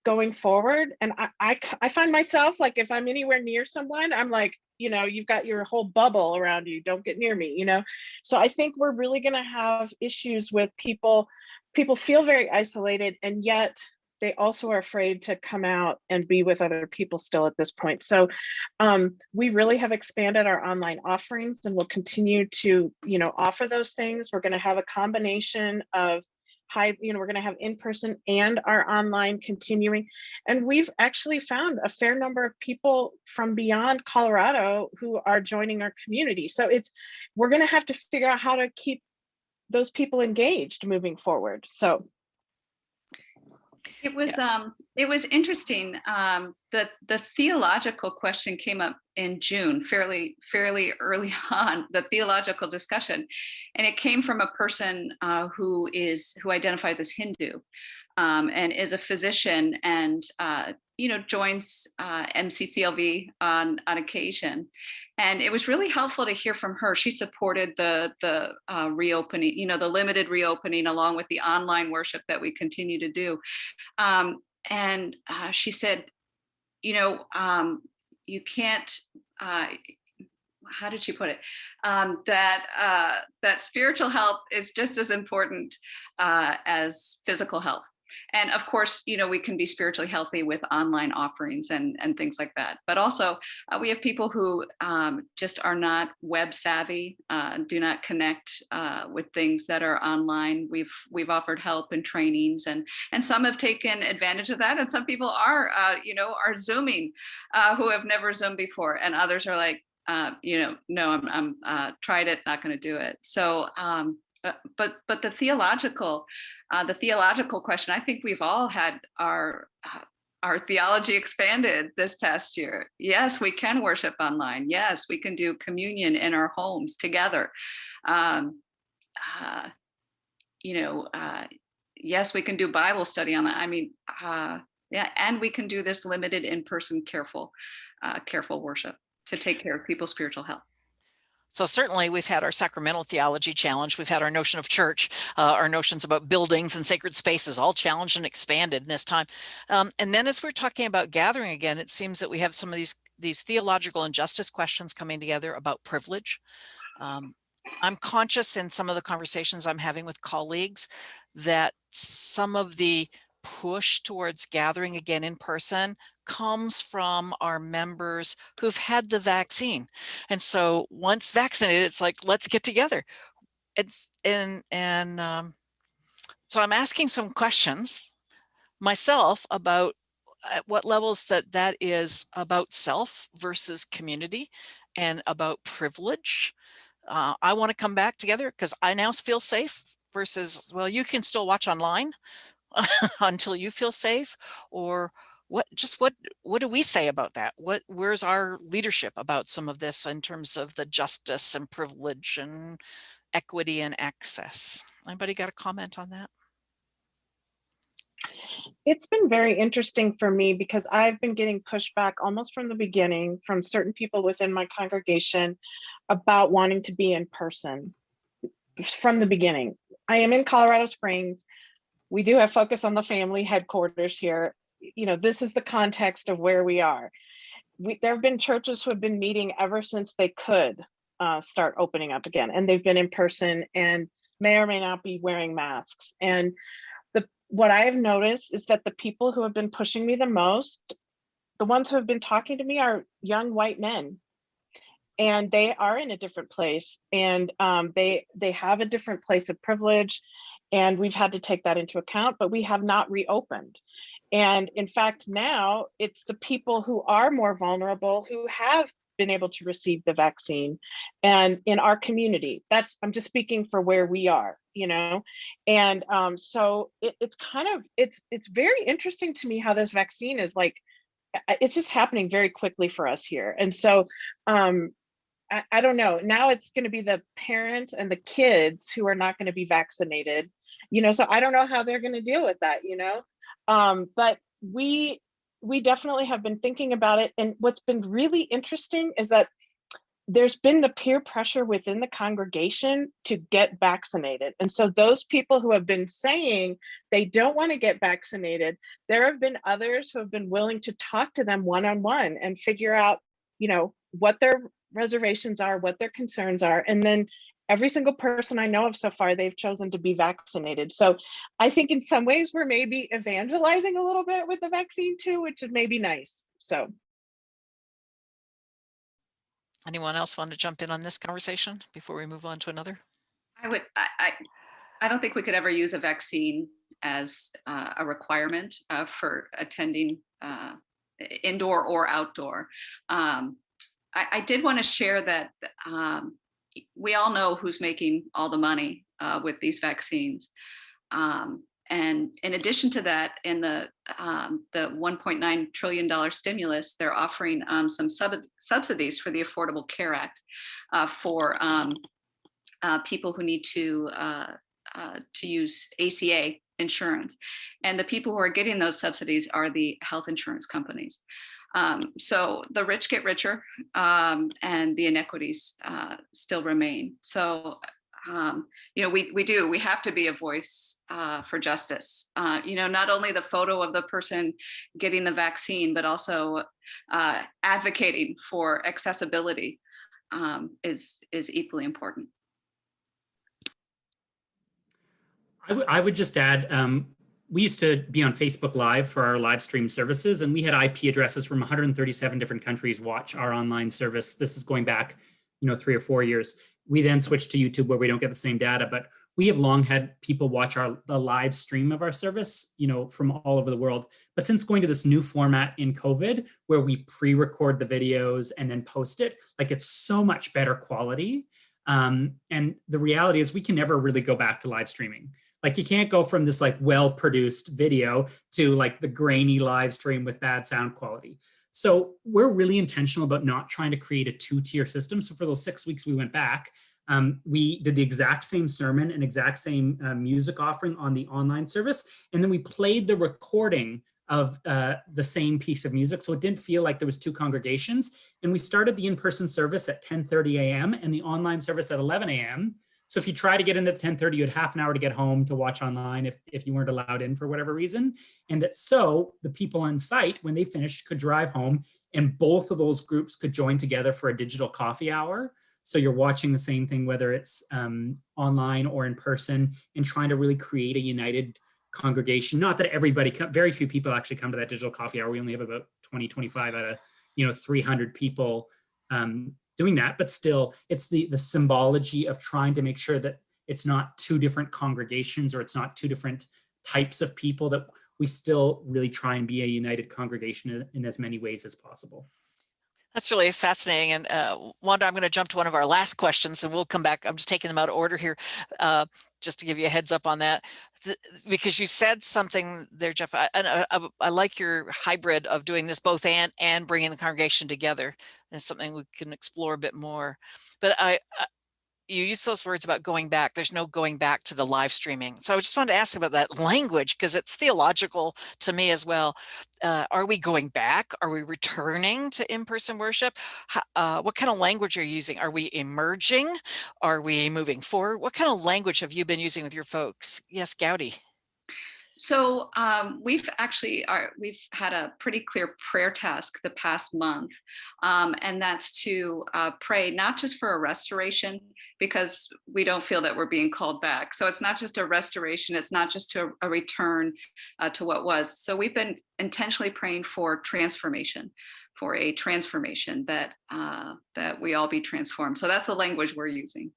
going forward. And I find myself, like, if I'm anywhere near someone, I'm like, you've got your whole bubble around you. Don't get near me, So I think we're really going to have issues with people. People feel very isolated, and yet they also are afraid to come out and be with other people still at this point. So we really have expanded our online offerings and we'll continue to, offer those things. We're going to have a combination of we're going to have in-person and our online continuing. And we've actually found a fair number of people from beyond Colorado who are joining our community. So we're going to have to figure out how to keep those people engaged moving forward. So it was interesting. The theological question came up in June, fairly early on, the theological discussion, and it came from a person who identifies as Hindu and is a physician and joins MCCLV on occasion. And it was really helpful to hear from her. She supported the reopening, the limited reopening, along with the online worship that we continue to do. And she said, you can't, how did she put it? That spiritual health is just as important as physical health. And of course, we can be spiritually healthy with online offerings and things like that. But also, we have people who just are not web savvy, do not connect with things that are online. We've offered help and trainings, and some have taken advantage of that. And some people are Zooming, who have never Zoomed before, and others are like, no, I'm tried it, not going to do it. So, but the theological question, I think we've all had our theology expanded this past year. Yes, we can worship online. Yes, we can do communion in our homes together. Yes, we can do Bible study online. I mean, yeah, and we can do this limited in-person careful worship to take care of people's spiritual health. So certainly we've had our sacramental theology challenge. We've had our notion of church, our notions about buildings and sacred spaces all challenged and expanded in this time. And then as we're talking about gathering again, it seems that we have some of these theological and justice questions coming together about privilege. I'm conscious in some of the conversations I'm having with colleagues that some of the push towards gathering again in person comes from our members who've had the vaccine. And so once vaccinated, it's like, let's get together. So I'm asking some questions myself about at what levels that is about self versus community and about privilege. I want to come back together because I now feel safe versus, well, you can still watch online until you feel safe. Or what do we say about that? Where's our leadership about some of this in terms of the justice and privilege and equity and access? Anybody got a comment on that? It's been very interesting for me because I've been getting pushback almost from the beginning from certain people within my congregation about wanting to be in person from the beginning. I am in Colorado Springs. We do have Focus on the Family headquarters here. This is the context of where we are. There have been churches who have been meeting ever since they could start opening up again, and they've been in person and may or may not be wearing masks. And what I have noticed is that the people who have been pushing me the most, the ones who have been talking to me, are young white men. And they are in a different place, and they have a different place of privilege, and we've had to take that into account, but we have not reopened. And in fact, now it's the people who are more vulnerable who have been able to receive the vaccine, and in our community, I'm just speaking for where we are, and so it's very interesting to me how this vaccine is like, it's just happening very quickly for us here. And so I don't know, now it's going to be the parents and the kids who are not going to be vaccinated, so I don't know how they're going to deal with that, but we definitely have been thinking about it. And what's been really interesting is that there's been the peer pressure within the congregation to get vaccinated. And so those people who have been saying they don't want to get vaccinated, there have been others who have been willing to talk to them one-on-one and figure out, what their reservations are, what their concerns are. And then every single person I know of so far, they've chosen to be vaccinated. So I think in some ways we're maybe evangelizing a little bit with the vaccine too, which is maybe nice. So. Anyone else want to jump in on this conversation before we move on to another? I don't think we could ever use a vaccine as a requirement for attending indoor or outdoor. I did want to share that we all know who's making all the money with these vaccines. And in addition to that, in the $1.9 trillion stimulus, they're offering some subsidies for the Affordable Care Act for people who need to use ACA insurance. And the people who are getting those subsidies are the health insurance companies. So the rich get richer, and the inequities still remain. So we have to be a voice for justice. Not only the photo of the person getting the vaccine, but also advocating for accessibility is equally important. I would just add, we used to be on Facebook Live for our live stream services, and we had IP addresses from 137 different countries watch our online service. This is going back, 3 or 4 years. We then switched to YouTube where we don't get the same data, but we have long had people watch the live stream of our service, from all over the world. But since going to this new format in COVID, where we pre-record the videos and then post it, like it's so much better quality. And the reality is we can never really go back to live streaming. Like you can't go from this like well-produced video to like the grainy live stream with bad sound quality. So we're really intentional about not trying to create a two-tier system. So for those 6 weeks we went back, we did the exact same sermon and exact same music offering on the online service. And then we played the recording of the same piece of music. So it didn't feel like there was two congregations. And we started the in-person service at 10:30 a.m. and the online service at 11 a.m. So if you try to get in at 10:30, you had half an hour to get home to watch online if you weren't allowed in for whatever reason. And that so the people on site, when they finished, could drive home and both of those groups could join together for a digital coffee hour. So you're watching the same thing, whether it's online or in person, and trying to really create a united congregation. Not that everybody, very few people actually come to that digital coffee hour. We only have about 20, 25 out of 300 people doing that, but still it's the symbology of trying to make sure that it's not two different congregations or it's not two different types of people, that we still really try and be a united congregation in as many ways as possible. That's really fascinating. And Wanda, I'm going to jump to one of our last questions and we'll come back. I'm just taking them out of order here, just to give you a heads up on that. Because you said something there, Jeff, I like your hybrid of doing this both and bringing the congregation together. It's something we can explore a bit more. But you use those words about going back. There's no going back to the live streaming. So I just wanted to ask about that language because it's theological to me as well. Are we going back? Are we returning to in-person worship? What kind of language are you using? Are we emerging? Are we moving forward? What kind of language have you been using with your folks? Yes, Gowdy. So we've had a pretty clear prayer task the past month, and that's to pray not just for a restoration, because we don't feel that we're being called back. So it's not just a restoration, it's not just a return to what was. So we've been intentionally praying for transformation, for a transformation that we all be transformed. So that's the language we're using.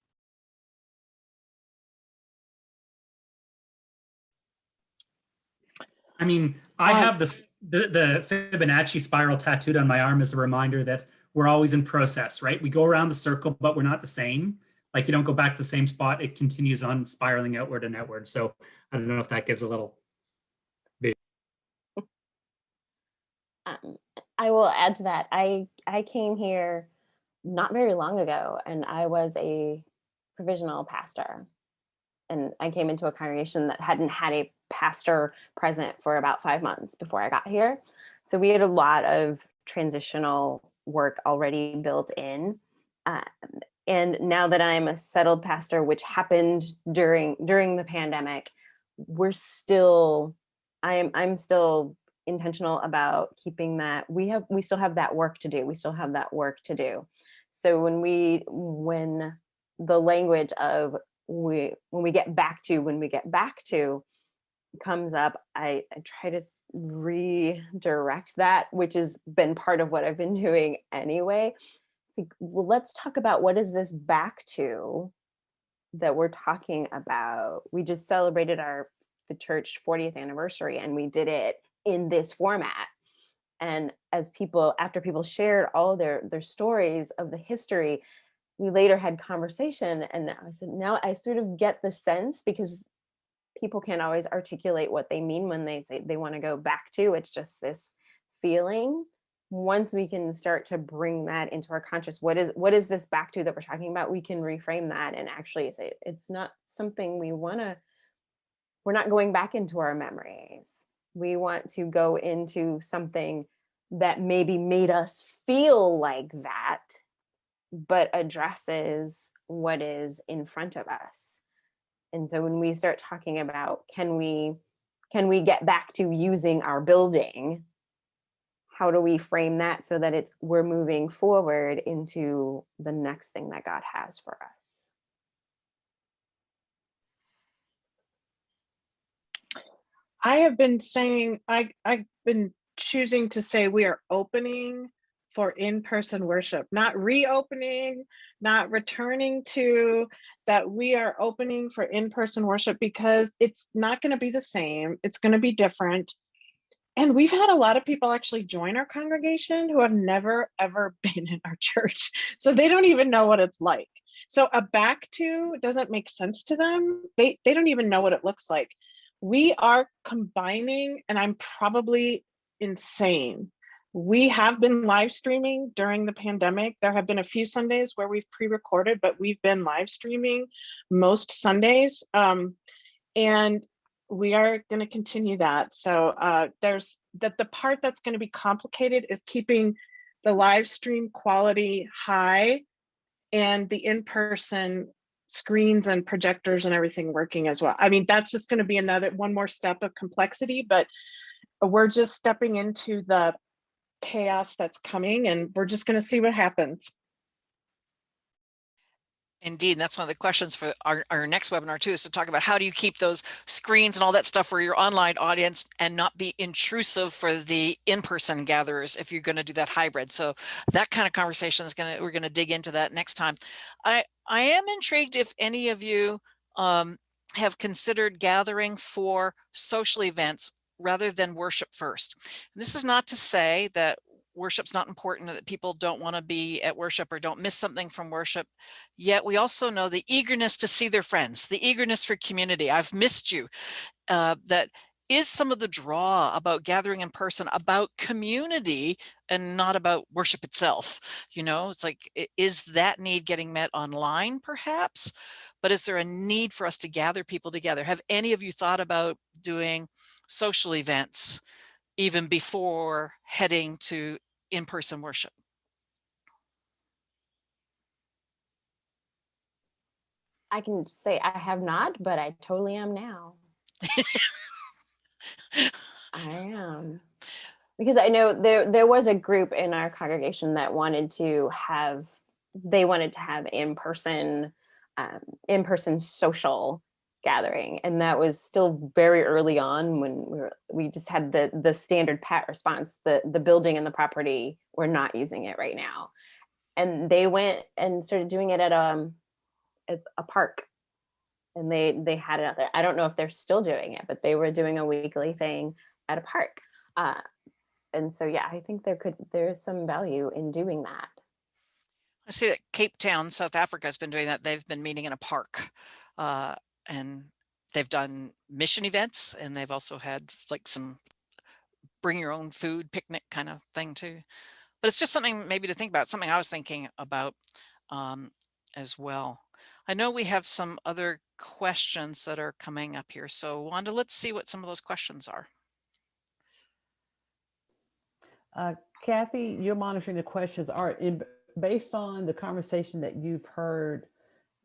I mean, I have the Fibonacci spiral tattooed on my arm as a reminder that we're always in process, right? We go around the circle, but we're not the same. Like you don't go back to the same spot. It continues on spiraling outward and outward. So I don't know if that gives a little vision. I will add to that. I came here not very long ago and I was a provisional pastor. And I came into a congregation that hadn't had a pastor present for about 5 months before I got here. So we had a lot of transitional work already built in. And now that I'm a settled pastor, which happened during the pandemic, I'm still intentional about keeping that. We still have that work to do. So when the language of when we get back to comes up, I try to redirect that, which has been part of what I've been doing anyway. Like, well, let's talk about what is this back to that we're talking about. We just celebrated the church 40th anniversary and we did it in this format. And after people shared all their stories of the history, we later had conversation and I said, now I sort of get the sense, because people can't always articulate what they mean when they say they want to go back to. It's just this feeling. Once we can start to bring that into our conscious, what is this back to that we're talking about? We can reframe that and actually say it's not something we're not going back into our memories. We want to go into something that maybe made us feel like that, but addresses what is in front of us. And so when we start talking about, can we get back to using our building? How do we frame that so that we're moving forward into the next thing that God has for us? I have been saying, I've been choosing to say we are opening for in-person worship, not reopening, not returning to, that we are opening for in-person worship because it's not going to be the same. It's going to be different. And we've had a lot of people actually join our congregation who have never, ever been in our church. So they don't even know what it's like. So a back to doesn't make sense to them. They don't even know what it looks like. We are combining, and I'm probably insane. We have been live streaming during the pandemic. There have been a few Sundays where we've pre-recorded, but we've been live streaming most Sundays. And we are going to continue that. So there's that the part that's going to be complicated is keeping the live stream quality high and the in-person screens and projectors and everything working as well. I mean, that's just going to be one more step of complexity, but we're just stepping into the chaos that's coming, and we're just going to see what happens. Indeed, and that's one of the questions for our next webinar too, is to talk about how do you keep those screens and all that stuff for your online audience and not be intrusive for the in-person gatherers if you're going to do that hybrid. So that kind of conversation is we're going to dig into that next time. I am intrigued if any of you have considered gathering for social events rather than worship first. And this is not to say that worship's not important, that people don't want to be at worship or don't miss something from worship. Yet we also know the eagerness to see their friends, the eagerness for community. I've missed you. That is some of the draw about gathering in person, about community and not about worship itself. You know, it's like, is that need getting met online perhaps? But is there a need for us to gather people together? Have any of you thought about doing social events even before heading to in-person worship? I can say I have not, but I totally am now. I am. Because I know there was a group in our congregation that wanted to have in-person social gathering, and that was still very early on when we just had the standard pat response, the building and the property, we're not using it right now. And they went and started doing it at a park, and they had it out there. I don't know if they're still doing it, but they were doing a weekly thing at a park. And so, yeah, I think there's some value in doing that. I see that Cape Town, South Africa has been doing that. They've been meeting in a park, and they've done mission events, and they've also had like some bring your own food picnic kind of thing too. But it's just something maybe to think about, something I was thinking about as well. I know we have some other questions that are coming up here. So Wanda, let's see what some of those questions are. Kathy, you're monitoring the questions. Based on the conversation that you've heard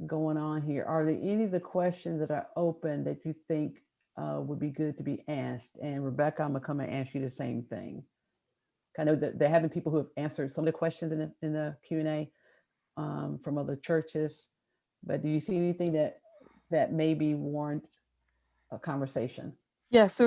going on here, are there any of the questions that are open that you think would be good to be asked? And Rebecca, I'm gonna come and ask you the same thing. I know that they're having people who have answered some of the questions in the Q&A from other churches, but do you see anything that maybe warrant a conversation? Yes,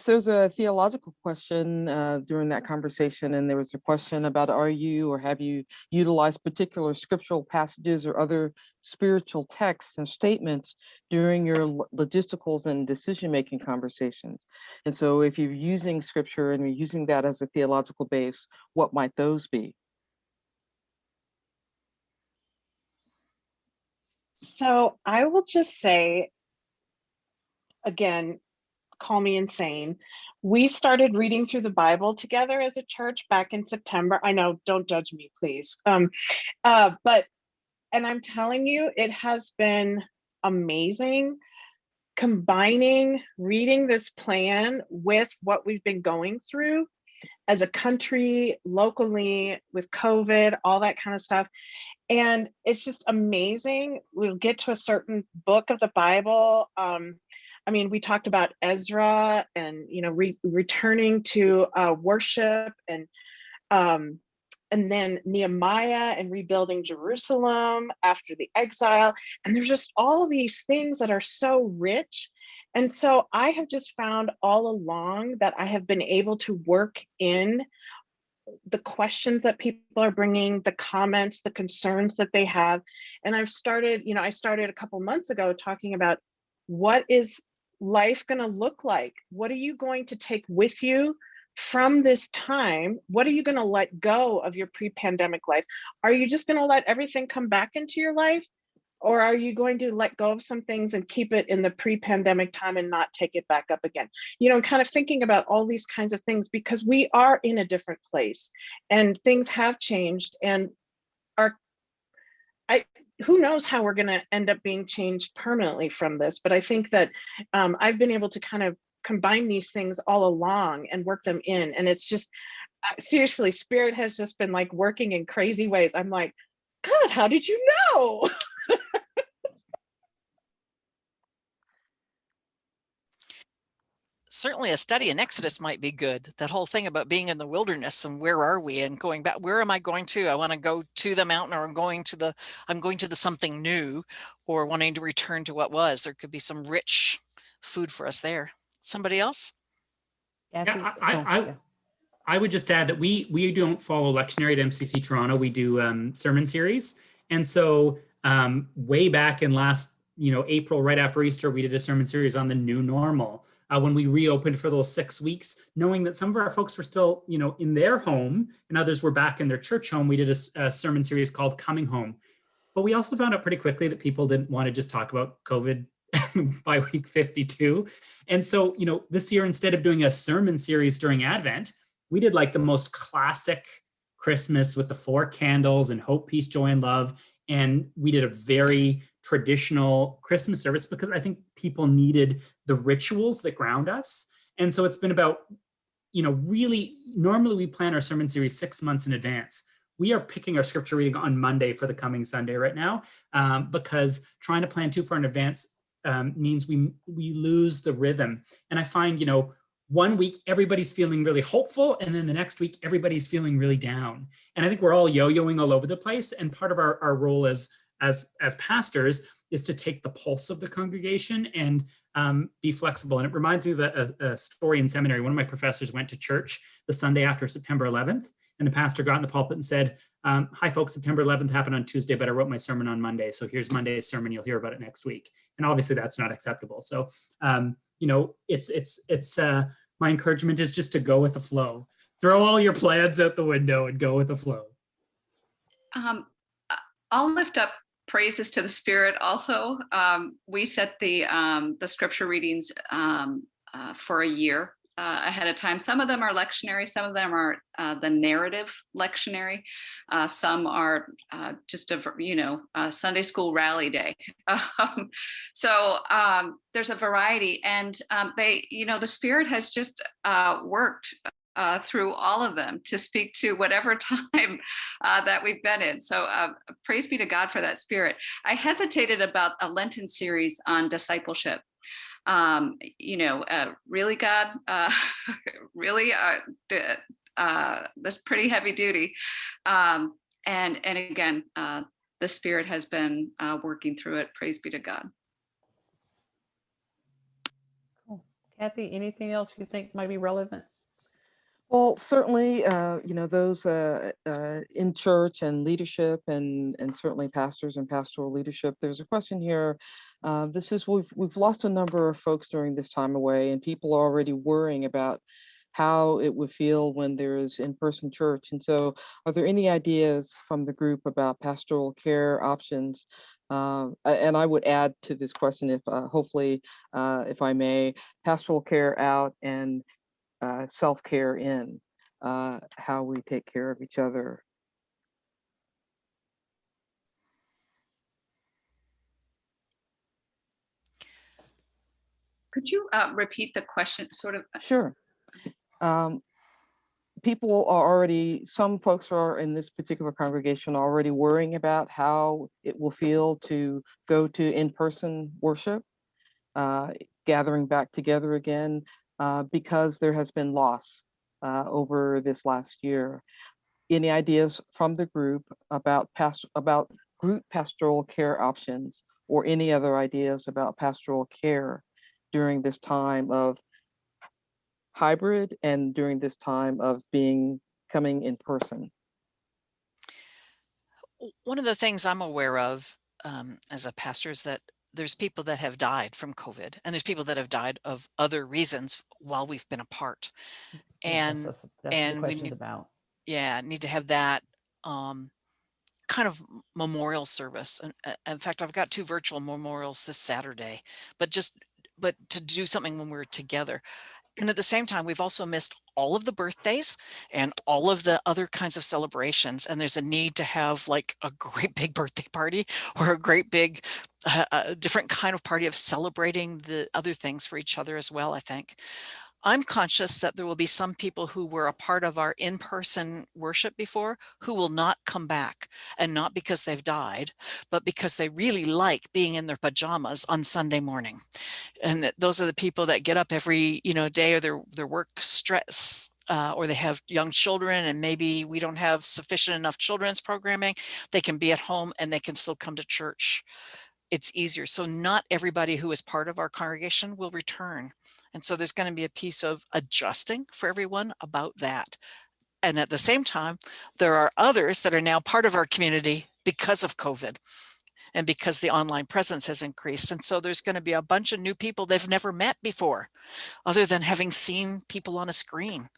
there's a theological question during that conversation, and there was a question about are you or have you utilized particular scriptural passages or other spiritual texts and statements during your logisticals and decision-making conversations. And so if you're using scripture and you're using that as a theological base, what might those be? So I will just say, again, call me insane. We started reading through the Bible together as a church back in September. I know, don't judge me, please. And I'm telling you, it has been amazing combining reading this plan with what we've been going through as a country, locally, with COVID, all that kind of stuff. And it's just amazing. We'll get to a certain book of the Bible. I mean, we talked about Ezra and, you know, returning to worship, and then Nehemiah and rebuilding Jerusalem after the exile. And there's just all these things that are so rich. And so I have just found all along that I have been able to work in the questions that people are bringing, the comments, the concerns that they have. And I've started, I started a couple months ago talking about what is life going to look like? What are you going to take with you from this time? What are you going to let go of your pre-pandemic life? Are you just going to let everything come back into your life? Or are you going to let go of some things and keep it in the pre-pandemic time and not take it back up again? Kind of thinking about all these kinds of things, because we are in a different place and things have changed, and who knows how we're going to end up being changed permanently from this. But I think that I've been able to kind of combine these things all along and work them in. And it's just, seriously, Spirit has just been like working in crazy ways. I'm like, God, how did you know? Certainly a study in Exodus might be good. That whole thing about being in the wilderness and where are we and going back, where am I going to? I want to go to the mountain, or I'm going to the something new, or wanting to return to what was. There could be some rich food for us there. Somebody else? Yeah, I would just add that we don't follow lectionary at MCC Toronto. We do sermon series. And so way back in last April, right after Easter, we did a sermon series on the new normal. When we reopened for those 6 weeks, knowing that some of our folks were still in their home and others were back in their church home, we did a sermon series called Coming Home. But we also found out pretty quickly that people didn't want to just talk about COVID by week 52. And so, this year, instead of doing a sermon series during Advent, we did like the most classic Christmas with the 4 candles and hope, peace, joy, and love. And we did a very traditional Christmas service because I think people needed the rituals that ground us. And so it's been about, really, normally we plan our sermon series 6 months in advance. We are picking our scripture reading on Monday for the coming Sunday right now, because trying to plan too far in advance means we lose the rhythm. And I find, 1 week everybody's feeling really hopeful, and then the next week everybody's feeling really down. And I think we're all yo-yoing all over the place. And part of our role as pastors is to take the pulse of the congregation and be flexible. And it reminds me of a story in seminary. One of my professors went to church the Sunday after September 11th, and the pastor got in the pulpit and said, "Hi folks, September 11th happened on Tuesday, but I wrote my sermon on Monday. So here's Monday's sermon. You'll hear about it next week." And obviously that's not acceptable. So, my encouragement is just to go with the flow. Throw all your plans out the window and go with the flow. I'll lift up praises to the Spirit also. We set the scripture readings for a year ahead of time. Some of them are lectionary, some of them are the narrative lectionary, some are just a Sunday school rally day. So there's a variety, and the Spirit has just worked through all of them to speak to whatever time that we've been in. So praise be to God for that Spirit. I hesitated about a Lenten series on discipleship. Really, God, really, that's pretty heavy duty. And again, the Spirit has been working through it. Praise be to God. Cool. Kathy, anything else you think might be relevant? Well, certainly, those in church and leadership, and certainly pastors and pastoral leadership. There's a question here. This is we've lost a number of folks during this time away, and people are already worrying about how it would feel when there is in-person church. And so, are there any ideas from the group about pastoral care options? And I would add to this question, if hopefully, if I may, pastoral care out and self-care in, how we take care of each other. Could you repeat the question, sort of? Sure. People are already, some folks are in this particular congregation already worrying about how it will feel to go to in-person worship, gathering back together again, because there has been loss over this last year. Any ideas from the group about group pastoral care options, or any other ideas about pastoral care during this time of hybrid and during this time of coming in person? One of the things I'm aware of as a pastor is that there's people that have died from COVID, and there's people that have died of other reasons while we've been apart. And that's what the and we question's about. need to have that kind of memorial service. And in fact, I've got 2 virtual memorials this Saturday, but to do something when we're together. And at the same time, we've also missed all of the birthdays and all of the other kinds of celebrations. And there's a need to have like a great big birthday party or a great big different kind of party of celebrating the other things for each other as well, I think. I'm conscious that there will be some people who were a part of our in-person worship before who will not come back, and not because they've died, but because they really like being in their pajamas on Sunday morning. And those are the people that get up every day, or their work stress, or they have young children and maybe we don't have sufficient enough children's programming. They can be at home and they can still come to church. It's easier. So not everybody who is part of our congregation will return. And so there's going to be a piece of adjusting for everyone about that. And at the same time, there are others that are now part of our community because of COVID and because the online presence has increased. And so there's going to be a bunch of new people they've never met before, other than having seen people on a screen.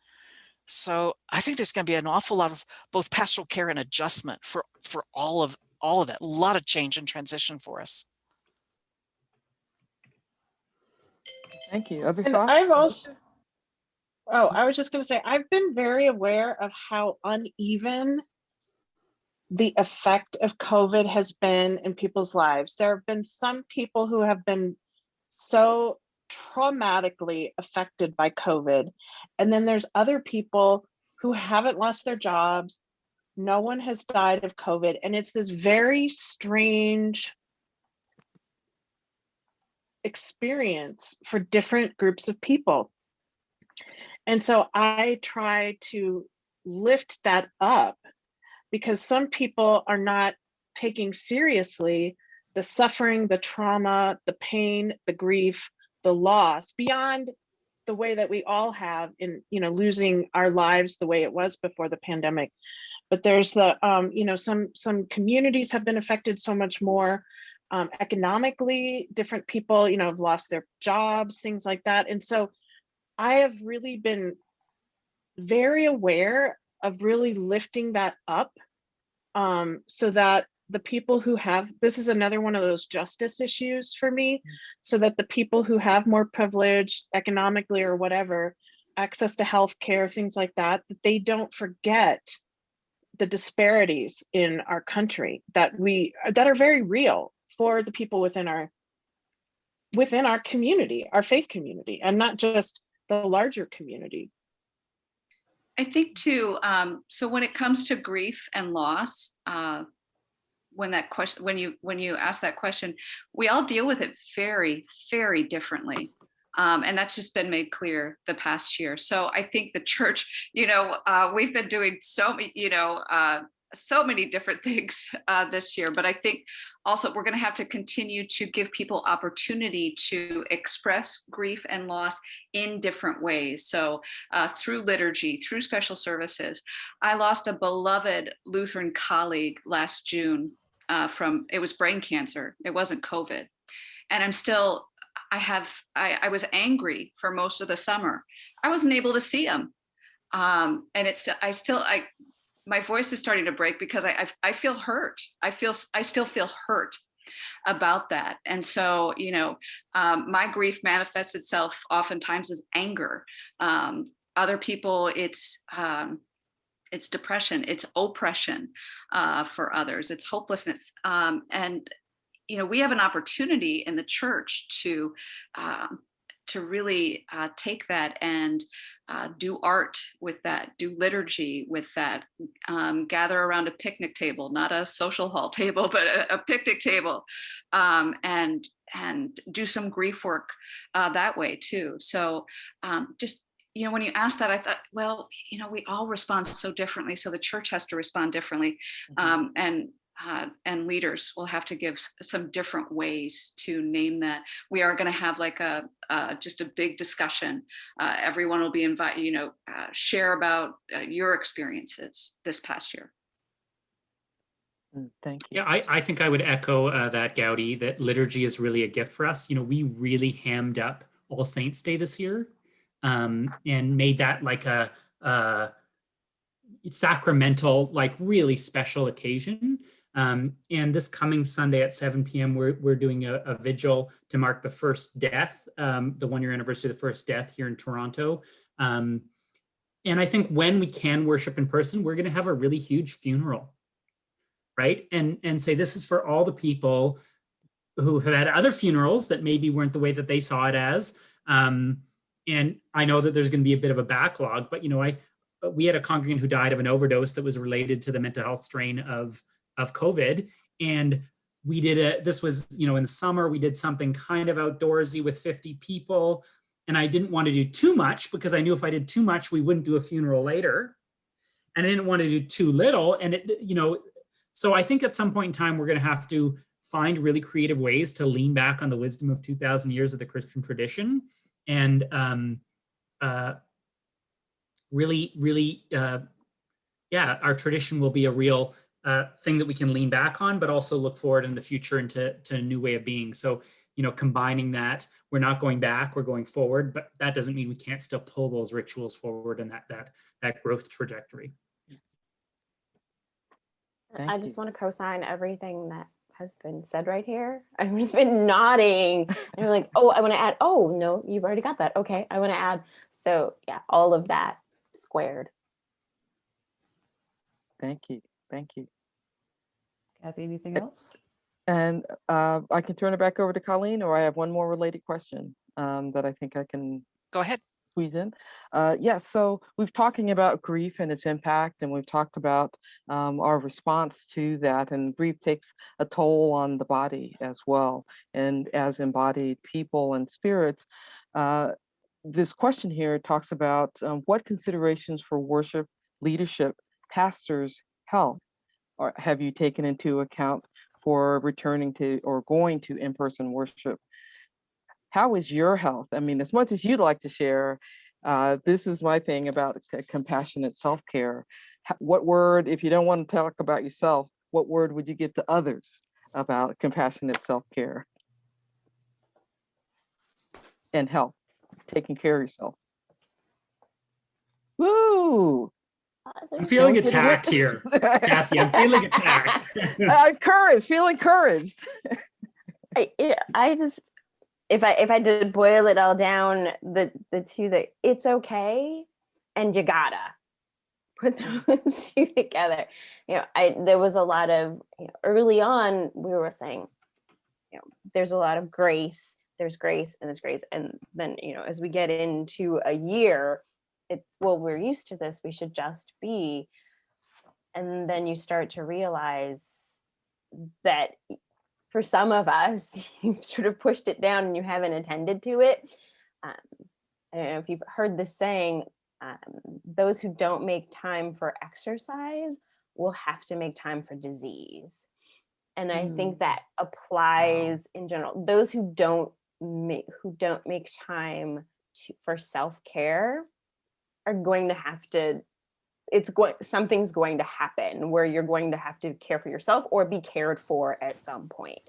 So I think there's going to be an awful lot of both pastoral care and adjustment for all of that. A lot of change and transition for us. Thank you. Other And thoughts? I've also, I was just going to say, I've been very aware of how uneven the effect of COVID has been in people's lives. There have been some people who have been so traumatically affected by COVID. And then there's other people who haven't lost their jobs. No one has died of COVID. And it's this very strange experience for different groups of people. And so I try to lift that up, because some people are not taking seriously the suffering, the trauma, the pain, the grief, the loss, beyond the way that we all have in, losing our lives the way it was before the pandemic. But there's the, some communities have been affected so much more economically. Different people, have lost their jobs, things like that. And so I have really been very aware of really lifting that up, so that the people who have, this is another one of those justice issues for me, so that the people who have more privilege economically or whatever, access to health care, things like that, that they don't forget the disparities in our country that are very real for the people within our community, our faith community, and not just the larger community. I think too, so when it comes to grief and loss, when you ask that question, we all deal with it very, very differently. And that's just been made clear the past year. So I think the church, we've been doing so many different things this year, but I think also we're going to have to continue to give people opportunity to express grief and loss in different ways. So through liturgy, through special services. I lost a beloved Lutheran colleague last June it was brain cancer. It wasn't COVID. And I was angry for most of the summer. I wasn't able to see him. And my voice is starting to break because I feel hurt. I still feel hurt about that. And so, my grief manifests itself oftentimes as anger. Other people, it's depression, it's oppression for others, it's hopelessness. And, we have an opportunity in the church to really take that and do art with that, do liturgy with that, gather around a picnic table, not a social hall table, but a picnic table, and do some grief work that way too. So just, when you asked that, I thought, well, we all respond so differently. So the church has to respond differently. And and leaders will have to give some different ways to name that. We are going to have like just a big discussion. Everyone will be invited, share about your experiences this past year. Thank you. Yeah, I think I would echo that, Gowdy, that liturgy is really a gift for us. We really hammed up All Saints Day this year, and made that like a sacramental, like really special occasion. And this coming Sunday at 7 p.m., we're doing a vigil to mark the first death, the 1-year anniversary of the first death here in Toronto. And I think when we can worship in person, we're going to have a really huge funeral, right? And say this is for all the people who have had other funerals that maybe weren't the way that they saw it as. And I know that there's going to be a bit of a backlog, but we had a congregant who died of an overdose that was related to the mental health strain of COVID. And we did this was, in the summer, we did something kind of outdoorsy with 50 people. And I didn't want to do too much because I knew if I did too much, we wouldn't do a funeral later. And I didn't want to do too little. And so I think at some point in time, we're going to have to find really creative ways to lean back on the wisdom of 2,000 years of the Christian tradition. And really, our tradition will be a real thing that we can lean back on, but also look forward in the future into a new way of being. So, combining that, we're not going back, we're going forward, but that doesn't mean we can't still pull those rituals forward and that growth trajectory. I just want to co-sign everything that has been said right here. I've just been nodding and you're like, oh, I want to add. Oh, no, you've already got that. Okay, I want to add. So yeah, all of that squared. Thank you. Thank you. Kathy, anything else? And I can turn it back over to Colleen, or I have one more related question that I think I can Go ahead. Squeeze in. Yes, so we've talking about grief and its impact, and we've talked about our response to that, and grief takes a toll on the body as well. And as embodied people and spirits, this question here talks about what considerations for worship, leadership, pastors' health have you taken into account for returning to or going to in-person worship? How is your health? I mean, as much as you'd like to share, this is my thing about compassionate self-care. What word, if you don't want to talk about yourself, what word would you give to others about compassionate self-care and health, taking care of yourself? Woo! I'm feeling attacked here, Kathy. I'm feeling attacked. Feeling encouraged. I just, if I did boil it all down, the two, that it's okay and you gotta put those two together. There was a lot of, early on we were saying, there's a lot of grace, there's grace and there's grace. And then, as we get into a year, it's, well, we're used to this, we should just be. And then you start to realize that for some of us, you've sort of pushed it down and you haven't attended to it. I don't know if you've heard this saying, those who don't make time for exercise will have to make time for disease. And I think that applies in general. Those who don't make time for self-care are going to have to, something's going to happen where you're going to have to care for yourself or be cared for at some point.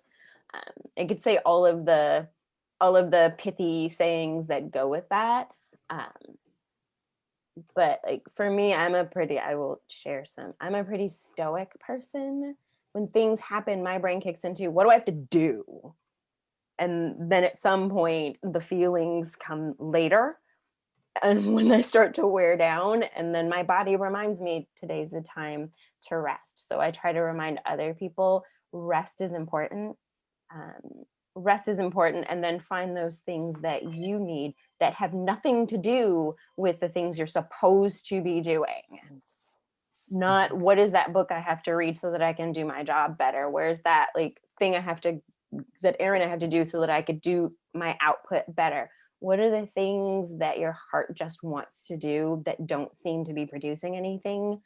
I could say all of the pithy sayings that go with that. But like for me, I'm a pretty stoic person. When things happen, my brain kicks into, what do I have to do? And then at some point, the feelings come later. And when I start to wear down, and then my body reminds me today's the time to rest. So I try to remind other people rest is important. Rest is important, and then find those things that you need that have nothing to do with the things you're supposed to be doing. Not what is that book I have to read so that I can do my job better? Where's that thing that Erin I have to do so that I could do my output better? What are the things that your heart just wants to do that don't seem to be producing anything?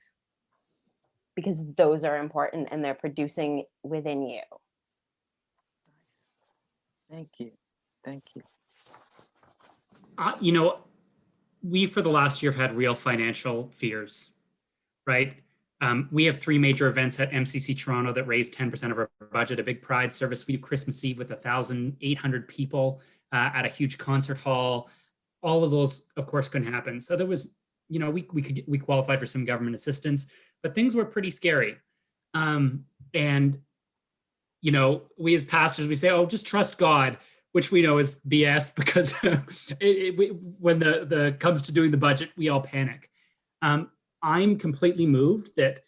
because those are important and they're producing within you. Thank you. Thank you. You know, we for the last year have had real financial fears, right? We have 3 major events at MCC Toronto that raise 10% of our budget, a big pride service. We do Christmas Eve with 1,800 people at a huge concert hall. All of those, of course, couldn't happen. So there was, you know, we qualified for some government assistance, but things were pretty scary. And, you know, we as pastors, we say, oh, just trust God, which we know is BS because when the comes to doing the budget, we all panic. I'm completely moved that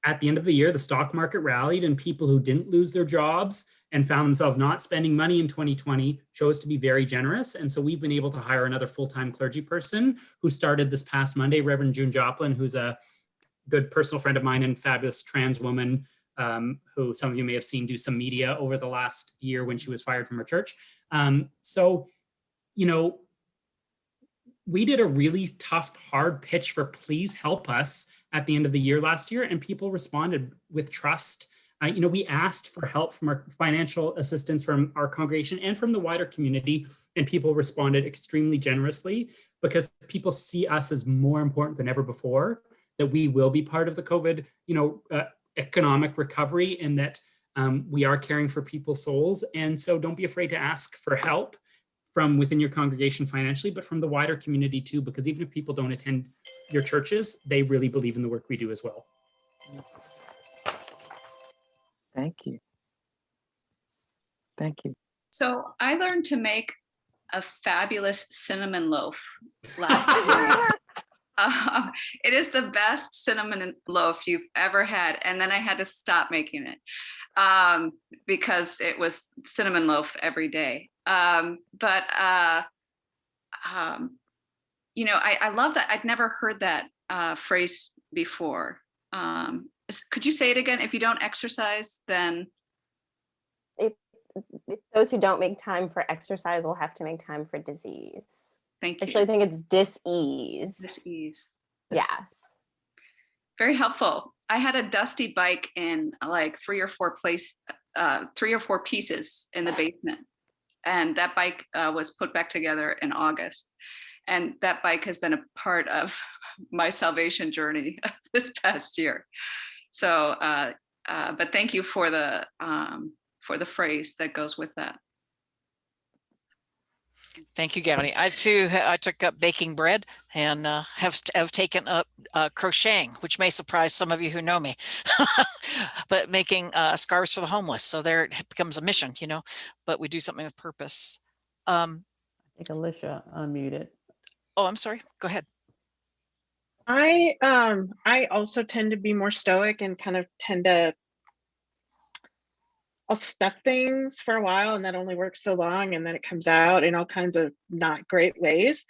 at the end of the year, the stock market rallied and people who didn't lose their jobs and found themselves not spending money in 2020 chose to be very generous. And so we've been able to hire another full-time clergy person who started this past Monday, Reverend June Joplin, who's a good personal friend of mine and fabulous trans woman who some of you may have seen do some media over the last year when she was fired from her church. So, you know, we did a really tough, hard pitch for please help us at the end of the year last year, and people responded with trust. You know, we asked for help from our financial assistance from our congregation and from the wider community, and people responded extremely generously because people see us as more important than ever before, that we will be part of the COVID, you know, economic recovery, and that we are caring for people's souls. And so don't be afraid to ask for help from within your congregation financially, but from the wider community too, because even if people don't attend your churches, they really believe in the work we do as well. Thank you. Thank you. So I learned to make a fabulous cinnamon loaf last week. It is the best cinnamon loaf you've ever had. And then I had to stop making it because it was cinnamon loaf every day. You know, I love that. I'd never heard that phrase before. Could you say it again? If you don't exercise, then? If those who don't make time for exercise will have to make time for disease. Thank you. Actually, I think it's dis-ease. Dis-ease. Yes. Very helpful. I had a dusty bike in like 3 or 4 pieces in the basement. And that bike was put back together in August. And that bike has been a part of my salvation journey this past year. So, but thank you for the phrase that goes with that. Thank you, Gowdy. I took up baking bread and have taken up crocheting, which may surprise some of you who know me, but making scarves for the homeless. So there it becomes a mission, you know, but we do something with purpose. I think Alicia unmuted. Oh, I'm sorry. Go ahead. I also tend to be more stoic and kind of tend to, I'll stuff things for a while and that only works so long, and then it comes out in all kinds of not great ways.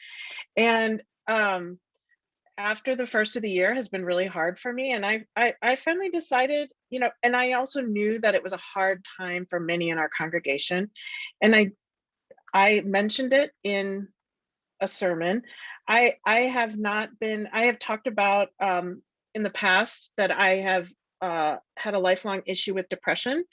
And after the first of the year has been really hard for me, and I finally decided, you know, and I also knew that it was a hard time for many in our congregation, and I mentioned it in a sermon. I have talked about in the past that I have had a lifelong issue with depression.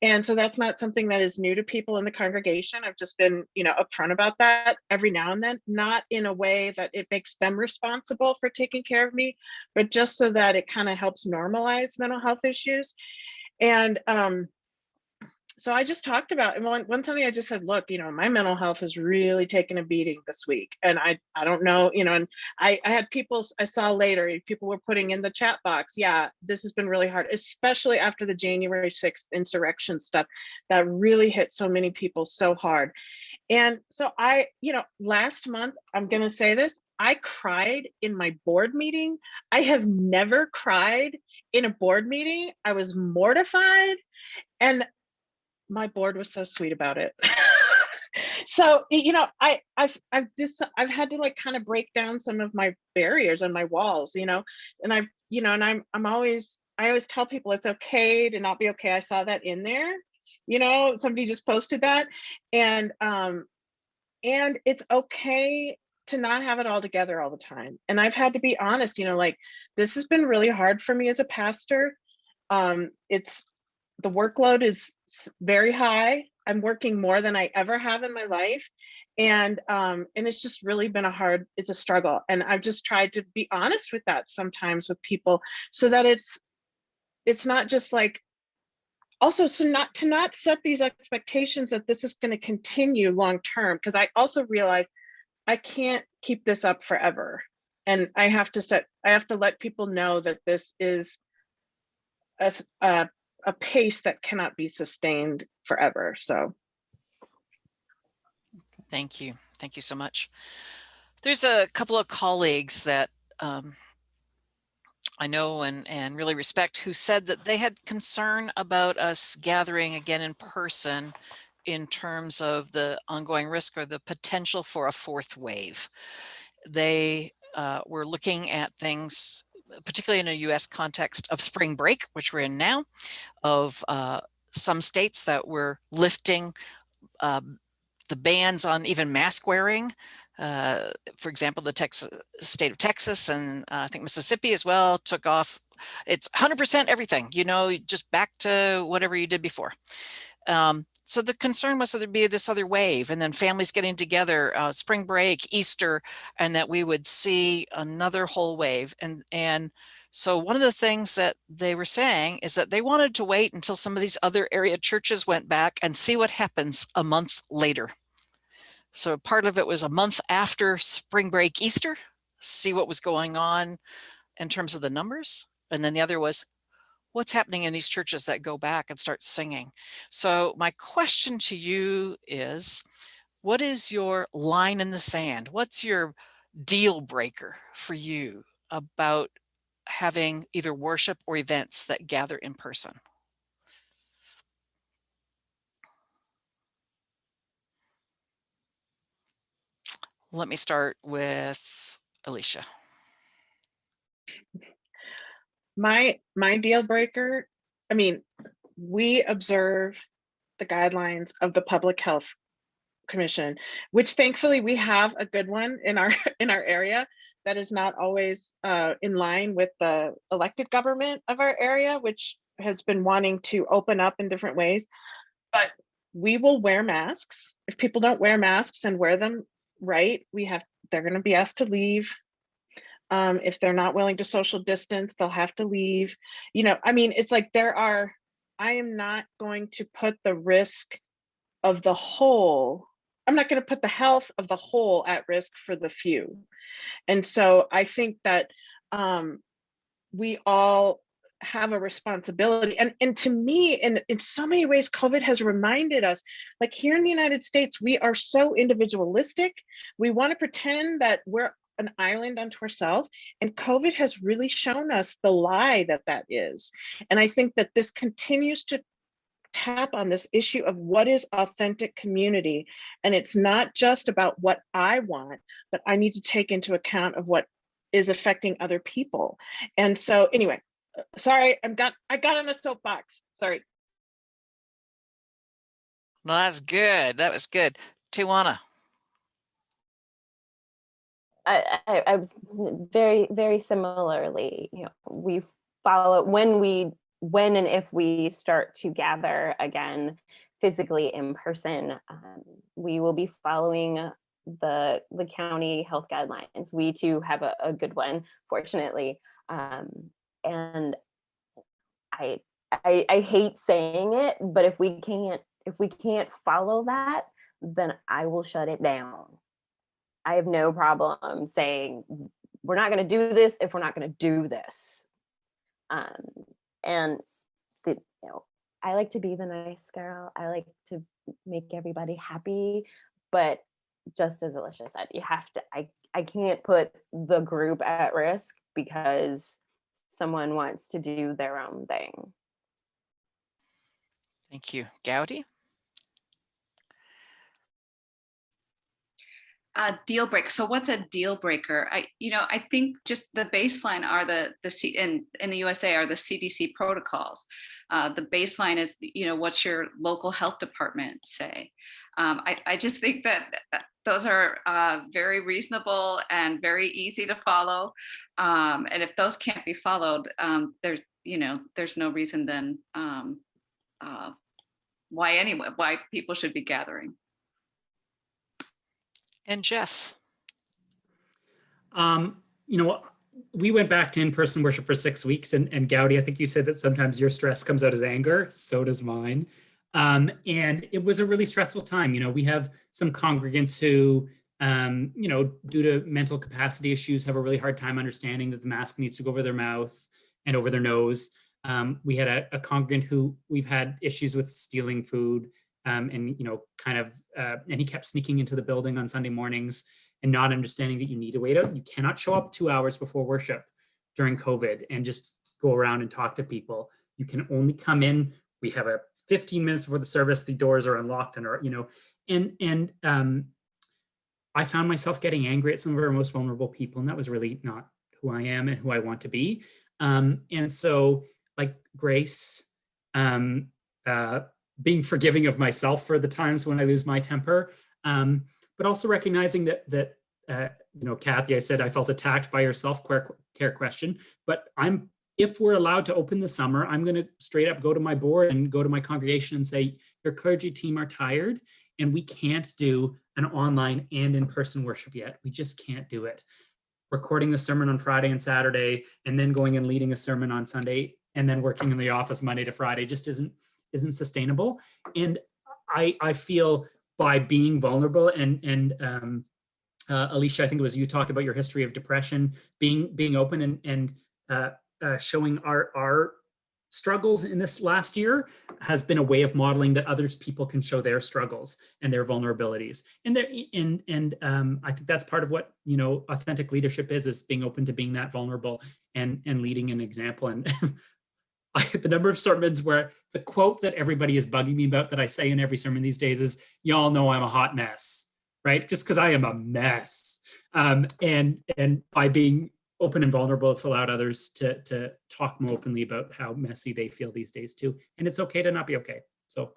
And so that's not something that is new to people in the congregation. I've just been, you know, upfront about that every now and then, not in a way that it makes them responsible for taking care of me, but just so that it kind of helps normalize mental health issues. And so I just talked about, and one Sunday I just said, look, you know, my mental health has really taken a beating this week. And I don't know, you know, and I had people, I saw later, people were putting in the chat box, yeah, this has been really hard, especially after the January 6th insurrection stuff that really hit so many people so hard. And so you know, last month, I'm going to say this, I cried in my board meeting. I have never cried in a board meeting. I was mortified, and my board was so sweet about it. So, you know, I've had to like kind of break down some of my barriers and my walls, you know, and I always tell people it's okay to not be okay. I saw that in there, you know, somebody just posted that, and it's okay to not have it all together all the time. And I've had to be honest, you know, like this has been really hard for me as a pastor. It's the workload is very high. I'm working more than I ever have in my life. And it's just really been it's a struggle. And I've just tried to be honest with that sometimes with people so that it's not just like, also, so not set these expectations that this is going to continue long term, because I also realize I can't keep this up forever. And I have to let people know that this is a pace that cannot be sustained forever. So thank you. Thank you so much. There's a couple of colleagues that I know and really respect who said that they had concern about us gathering again in person in terms of the ongoing risk or the potential for a fourth wave. They were looking at things, particularly in a US context, of spring break, which we're in now, of some states that were lifting the bans on even mask wearing. For example, the state of Texas and I think Mississippi as well took off. It's 100% everything, you know, just back to whatever you did before. So the concern was that there'd be this other wave and then families getting together, spring break, Easter, and that we would see another whole wave. And so one of the things that they were saying is that they wanted to wait until some of these other area churches went back and see what happens a month later. So part of it was a month after spring break, Easter, see what was going on in terms of the numbers. And then the other was, what's happening in these churches that go back and start singing? So my question to you is, what is your line in the sand? What's your deal breaker for you about having either worship or events that gather in person? Let me start with Alicia. my deal breaker, I mean, we observe the guidelines of the Public Health Commission, which thankfully we have a good one in our area that is not always in line with the elected government of our area, which has been wanting to open up in different ways. But we will wear masks. If people don't wear masks and wear them right, they're going to be asked to leave. If they're not willing to social distance, they'll have to leave. You know, I mean, it's like I am not going to put the risk of the whole, I'm not going to put the health of the whole at risk for the few. And so I think that we all have a responsibility. And to me, in so many ways, COVID has reminded us, like here in the United States, we are so individualistic. We want to pretend that we're an island unto ourselves. And COVID has really shown us the lie that is. And I think that this continues to tap on this issue of what is authentic community. And it's not just about what I want, but I need to take into account of what is affecting other people. And so anyway, sorry, I got on the soapbox. Sorry. No, that's good. That was good. Tijuana. I was very, very similarly, you know, we follow when and if we start to gather again physically in person, we will be following the county health guidelines. We too have a good one, fortunately. And I hate saying it, but if we can't follow that, then I will shut it down. I have no problem saying we're not going to do this if we're not going to do this. And you know, I like to be the nice girl. I like to make everybody happy, but just as Alicia said, you have to. I can't put the group at risk because someone wants to do their own thing. Thank you. Gowdy? Deal breaker. So what's a deal breaker? I think just the baseline are in the USA are the CDC protocols. The baseline is, what's your local health department say? I just think that Those are very reasonable and very easy to follow. And if those can't be followed, there's no reason then why people should be gathering. And Jeff. We went back to in-person worship for 6 weeks, and Gowdy, I think you said that sometimes your stress comes out as anger. So does mine. And it was a really stressful time. We have some congregants who, due to mental capacity issues, have a really hard time understanding that the mask needs to go over their mouth and over their nose. We had a congregant who we've had issues with stealing food, and he kept sneaking into the building on Sunday mornings and not understanding that you need to wait out. You cannot show up 2 hours before worship during COVID and just go around and talk to people. You can only come in. We have a 15 minutes before the service, the doors are unlocked and I found myself getting angry at some of our most vulnerable people, and that was really not who I am and who I want to be. And so, like Grace, being forgiving of myself for the times when I lose my temper, but also recognizing that Kathy, I said I felt attacked by your self-care question, but if we're allowed to open the summer, I'm going to straight up go to my board and go to my congregation and say, your clergy team are tired and we can't do an online and in-person worship yet. We just can't do it. Recording the sermon on Friday and Saturday, and then going and leading a sermon on Sunday, and then working in the office Monday to Friday just isn't sustainable. And I feel by being vulnerable and Alicia, I think it was you talked about your history of depression, being open and showing our struggles in this last year has been a way of modeling that people can show their struggles and their vulnerabilities. And I think that's part of what authentic leadership is being open to being that vulnerable and leading an example. And the number of sermons where the quote that everybody is bugging me about that I say in every sermon these days is, y'all know I'm a hot mess, right? Just because I am a mess. And by being open and vulnerable, it's allowed others to talk more openly about how messy they feel these days too. And it's okay to not be okay. So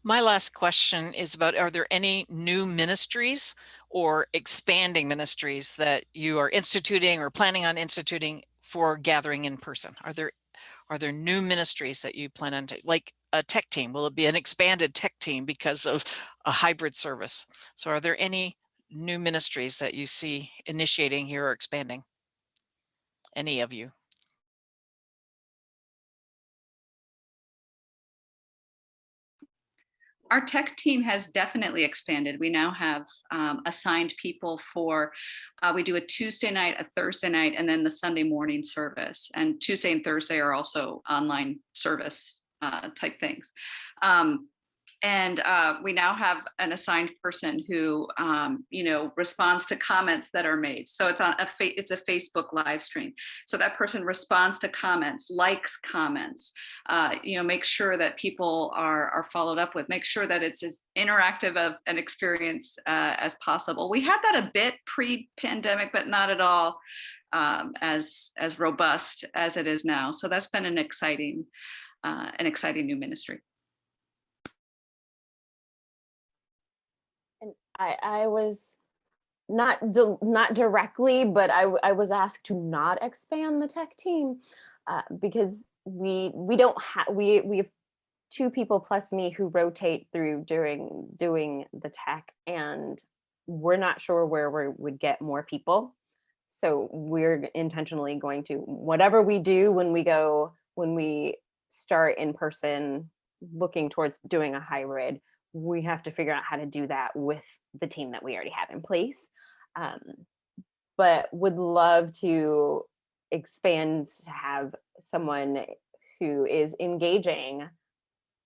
my last question is about, are there any new ministries or expanding ministries that you are instituting or planning on instituting for gathering in person? Are there new ministries that you plan on like a tech team? Will it be an expanded tech team because of a hybrid service? So are there any new ministries that you see initiating here or expanding? Any of you? Our tech team has definitely expanded. We now have assigned people for, we do a Tuesday night, a Thursday night, and then the Sunday morning service. And Tuesday and Thursday are also online service type things. And we now have an assigned person who, responds to comments that are made. So it's it's a Facebook live stream. So that person responds to comments, likes comments, make sure that people are followed up with, make sure that it's as interactive of an experience as possible. We had that a bit pre-pandemic, but not at all as robust as it is now. So that's been an exciting new ministry. I was not directly, but I was asked to not expand the tech team because we have 2 people plus me who rotate through during doing the tech, and we're not sure where we would get more people. So we're intentionally going to, whatever we do when we start in person, looking towards doing a hybrid, we have to figure out how to do that with the team that we already have in place. But would love to expand to have someone who is engaging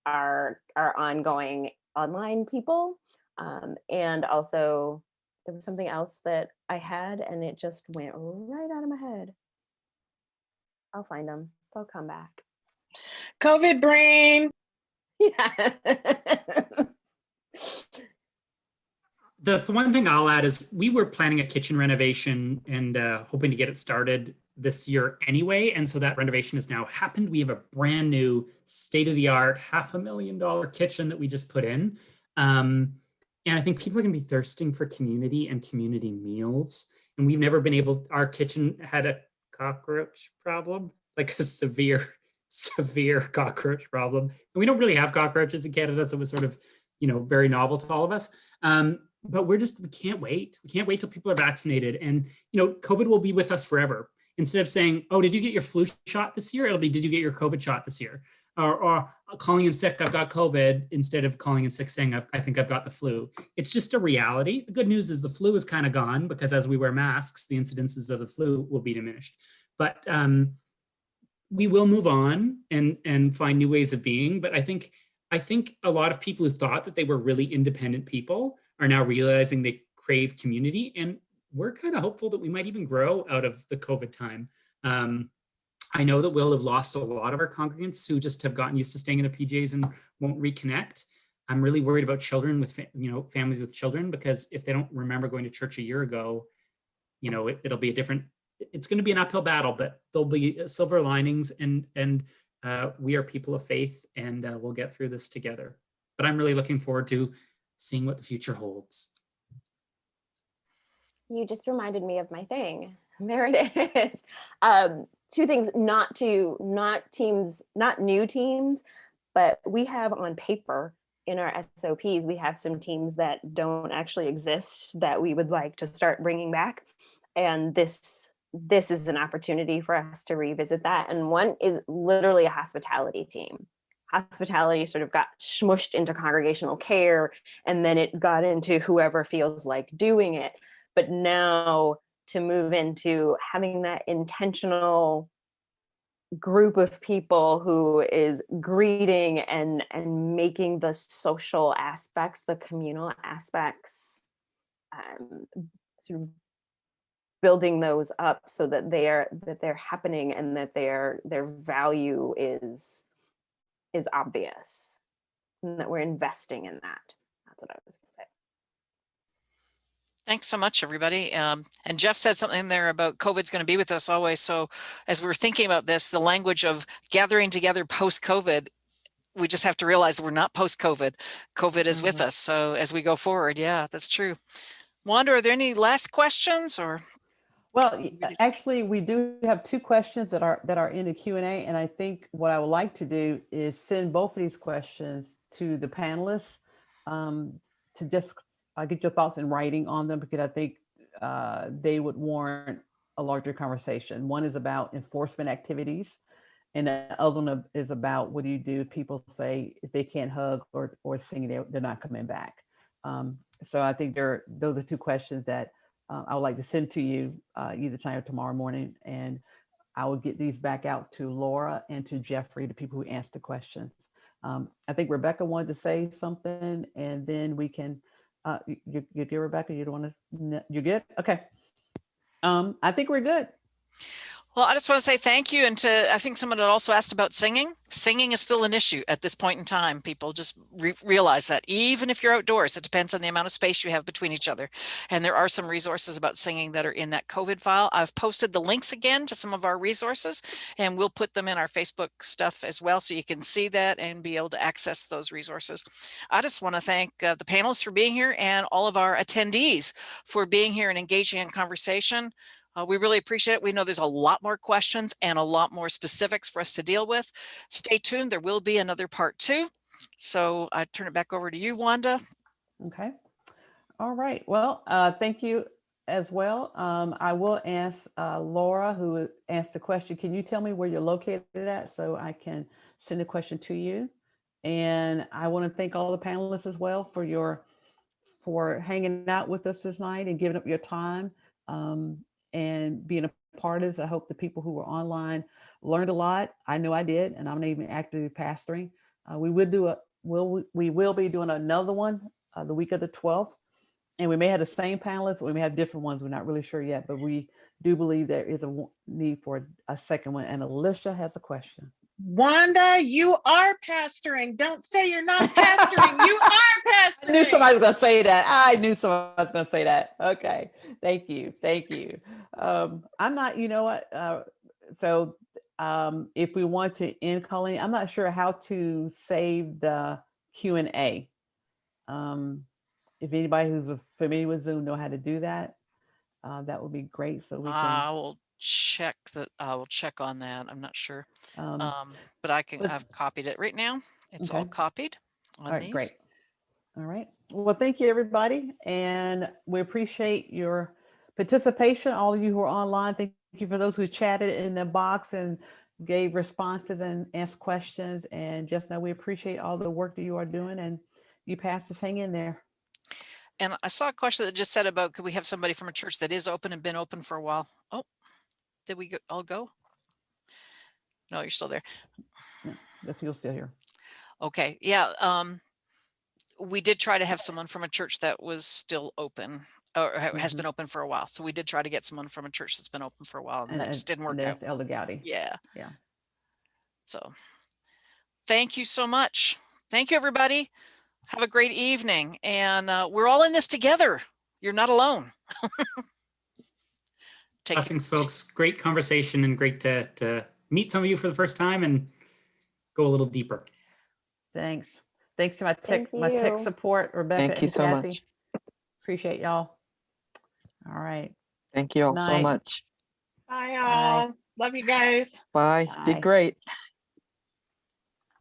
our ongoing online people. And also there was something else that I had and it just went right out of my head. I'll find them. They'll come back. COVID brain. Yeah. The one thing I'll add is we were planning a kitchen renovation and hoping to get it started this year anyway. And so that renovation has now happened. We have a brand new state-of-the-art $500,000 kitchen that we just put in. And And I think people are going to be thirsting for community and community meals. And we've never been able, our kitchen had a cockroach problem, like a severe cockroach problem. And we don't really have cockroaches in Canada, so it was sort of, very novel to all of us. But we can't wait. We can't wait till people are vaccinated. And, COVID will be with us forever. Instead of saying, oh, did you get your flu shot this year? It'll be, did you get your COVID shot this year? Or calling in sick, I've got COVID, instead of calling in sick saying, I think I've got the flu. It's just a reality. The good news is the flu is kind of gone, because as we wear masks, the incidences of the flu will be diminished. But we will move on and find new ways of being. But I think a lot of people who thought that they were really independent people are now realizing they crave community. And we're kind of hopeful that we might even grow out of the COVID time. I know that we'll have lost a lot of our congregants who just have gotten used to staying in their PJs and won't reconnect. I'm really worried about children with, families with children, because if they don't remember going to church a year ago, it'll be it's going to be an uphill battle, but there'll be silver linings, and we are people of faith, and we'll get through this together. But I'm really looking forward to seeing what the future holds. You just reminded me of my thing. There it is. Two things, not new teams, but we have on paper in our SOPs, we have some teams that don't actually exist that we would like to start bringing back. And this is an opportunity for us to revisit that. And one is literally a hospitality team. Hospitality sort of got smushed into congregational care, and then it got into whoever feels like doing it. But now to move into having that intentional group of people who is greeting and making the social aspects, the communal aspects, sort of building those up so that they're happening, and that their value is obvious, and that we're investing in that. That's what I was going to say. Thanks so much, everybody. And Jeff said something there about COVID's going to be with us always. So as we're thinking about this, the language of gathering together post-COVID, we just have to realize we're not post-COVID. COVID is with us. So as we go forward, yeah, that's true. Wanda, are there any last questions or? Well, actually, we do have two questions that are in the Q&A, and I think what I would like to do is send both of these questions to the panelists to just get your thoughts in writing on them, because I think they would warrant a larger conversation. One is about enforcement activities, and the other one is about what do you do if people say if they can't hug or sing, they're not coming back. So I think those are two questions that I would like to send to you either tonight or tomorrow morning, and I will get these back out to Laura and to Jeffrey, the people who asked the questions. I think Rebecca wanted to say something, and then we can. You get Rebecca. You don't want to. You good? Okay. I think we're good. Well, I just want to say thank you. And I think someone had also asked about singing. Singing is still an issue at this point in time. People just realize that even if you're outdoors, it depends on the amount of space you have between each other. And there are some resources about singing that are in that COVID file. I've posted the links again to some of our resources, and we'll put them in our Facebook stuff as well, so you can see that and be able to access those resources. I just want to thank the panelists for being here, and all of our attendees for being here and engaging in conversation. We really appreciate it. We know there's a lot more questions and a lot more specifics for us to deal with. Stay tuned. There will be another part 2. So I turn it back over to you, Wanda. Okay. All right. Well, thank you as well. I will ask Laura, who asked the question, can you tell me where you're located at so I can send a question to you? And I want to thank all the panelists as well for hanging out with us this night and giving up your time. And being a part of this. I hope the people who were online learned a lot. I know I did, and I'm not even actively pastoring. We will be doing another one the week of the 12th, and we may have the same panelists, or we may have different ones. We're not really sure yet, but we do believe there is a need for a second one. And Alicia has a question. Wanda, you are pastoring. Don't say you're not pastoring. You are pastoring. I knew somebody was going to say that. I knew somebody was going to say that. Okay. Thank you. Thank you. I'm not, you know what? So if we want to end calling, I'm not sure how to save the Q&A. if anybody who's familiar with Zoom know how to do that, that would be great. So we can. I will check that. I will check on that. I'm not sure. But I've copied it right now. It's all copied on all right, these. Great. All right. Well, thank you, everybody. And we appreciate your participation. All of you who are online, thank you for those who chatted in the box and gave responses and asked questions. And just know we appreciate all the work that you are doing, and you pastors hang in there. And I saw a question that just said about, could we have somebody from a church that is open and been open for a while? Oh, did we all go? No, you're still there. No, the people still here. Okay. Yeah. We did try to have someone from a church that was still open or has been open for a while. So we did try to get someone from a church that's been open for a while, and that just didn't work out. Elder Gowdy. Yeah. Yeah. So thank you so much. Thank you, everybody. Have a great evening. And we're all in this together. You're not alone. Blessings, folks. Great conversation and great to meet some of you for the first time and go a little deeper. Thanks. Thanks to my tech support, Rebecca. Thank you so much. Appreciate y'all. All right. Thank you all so much. Bye, all. Love you guys. Bye. Did great.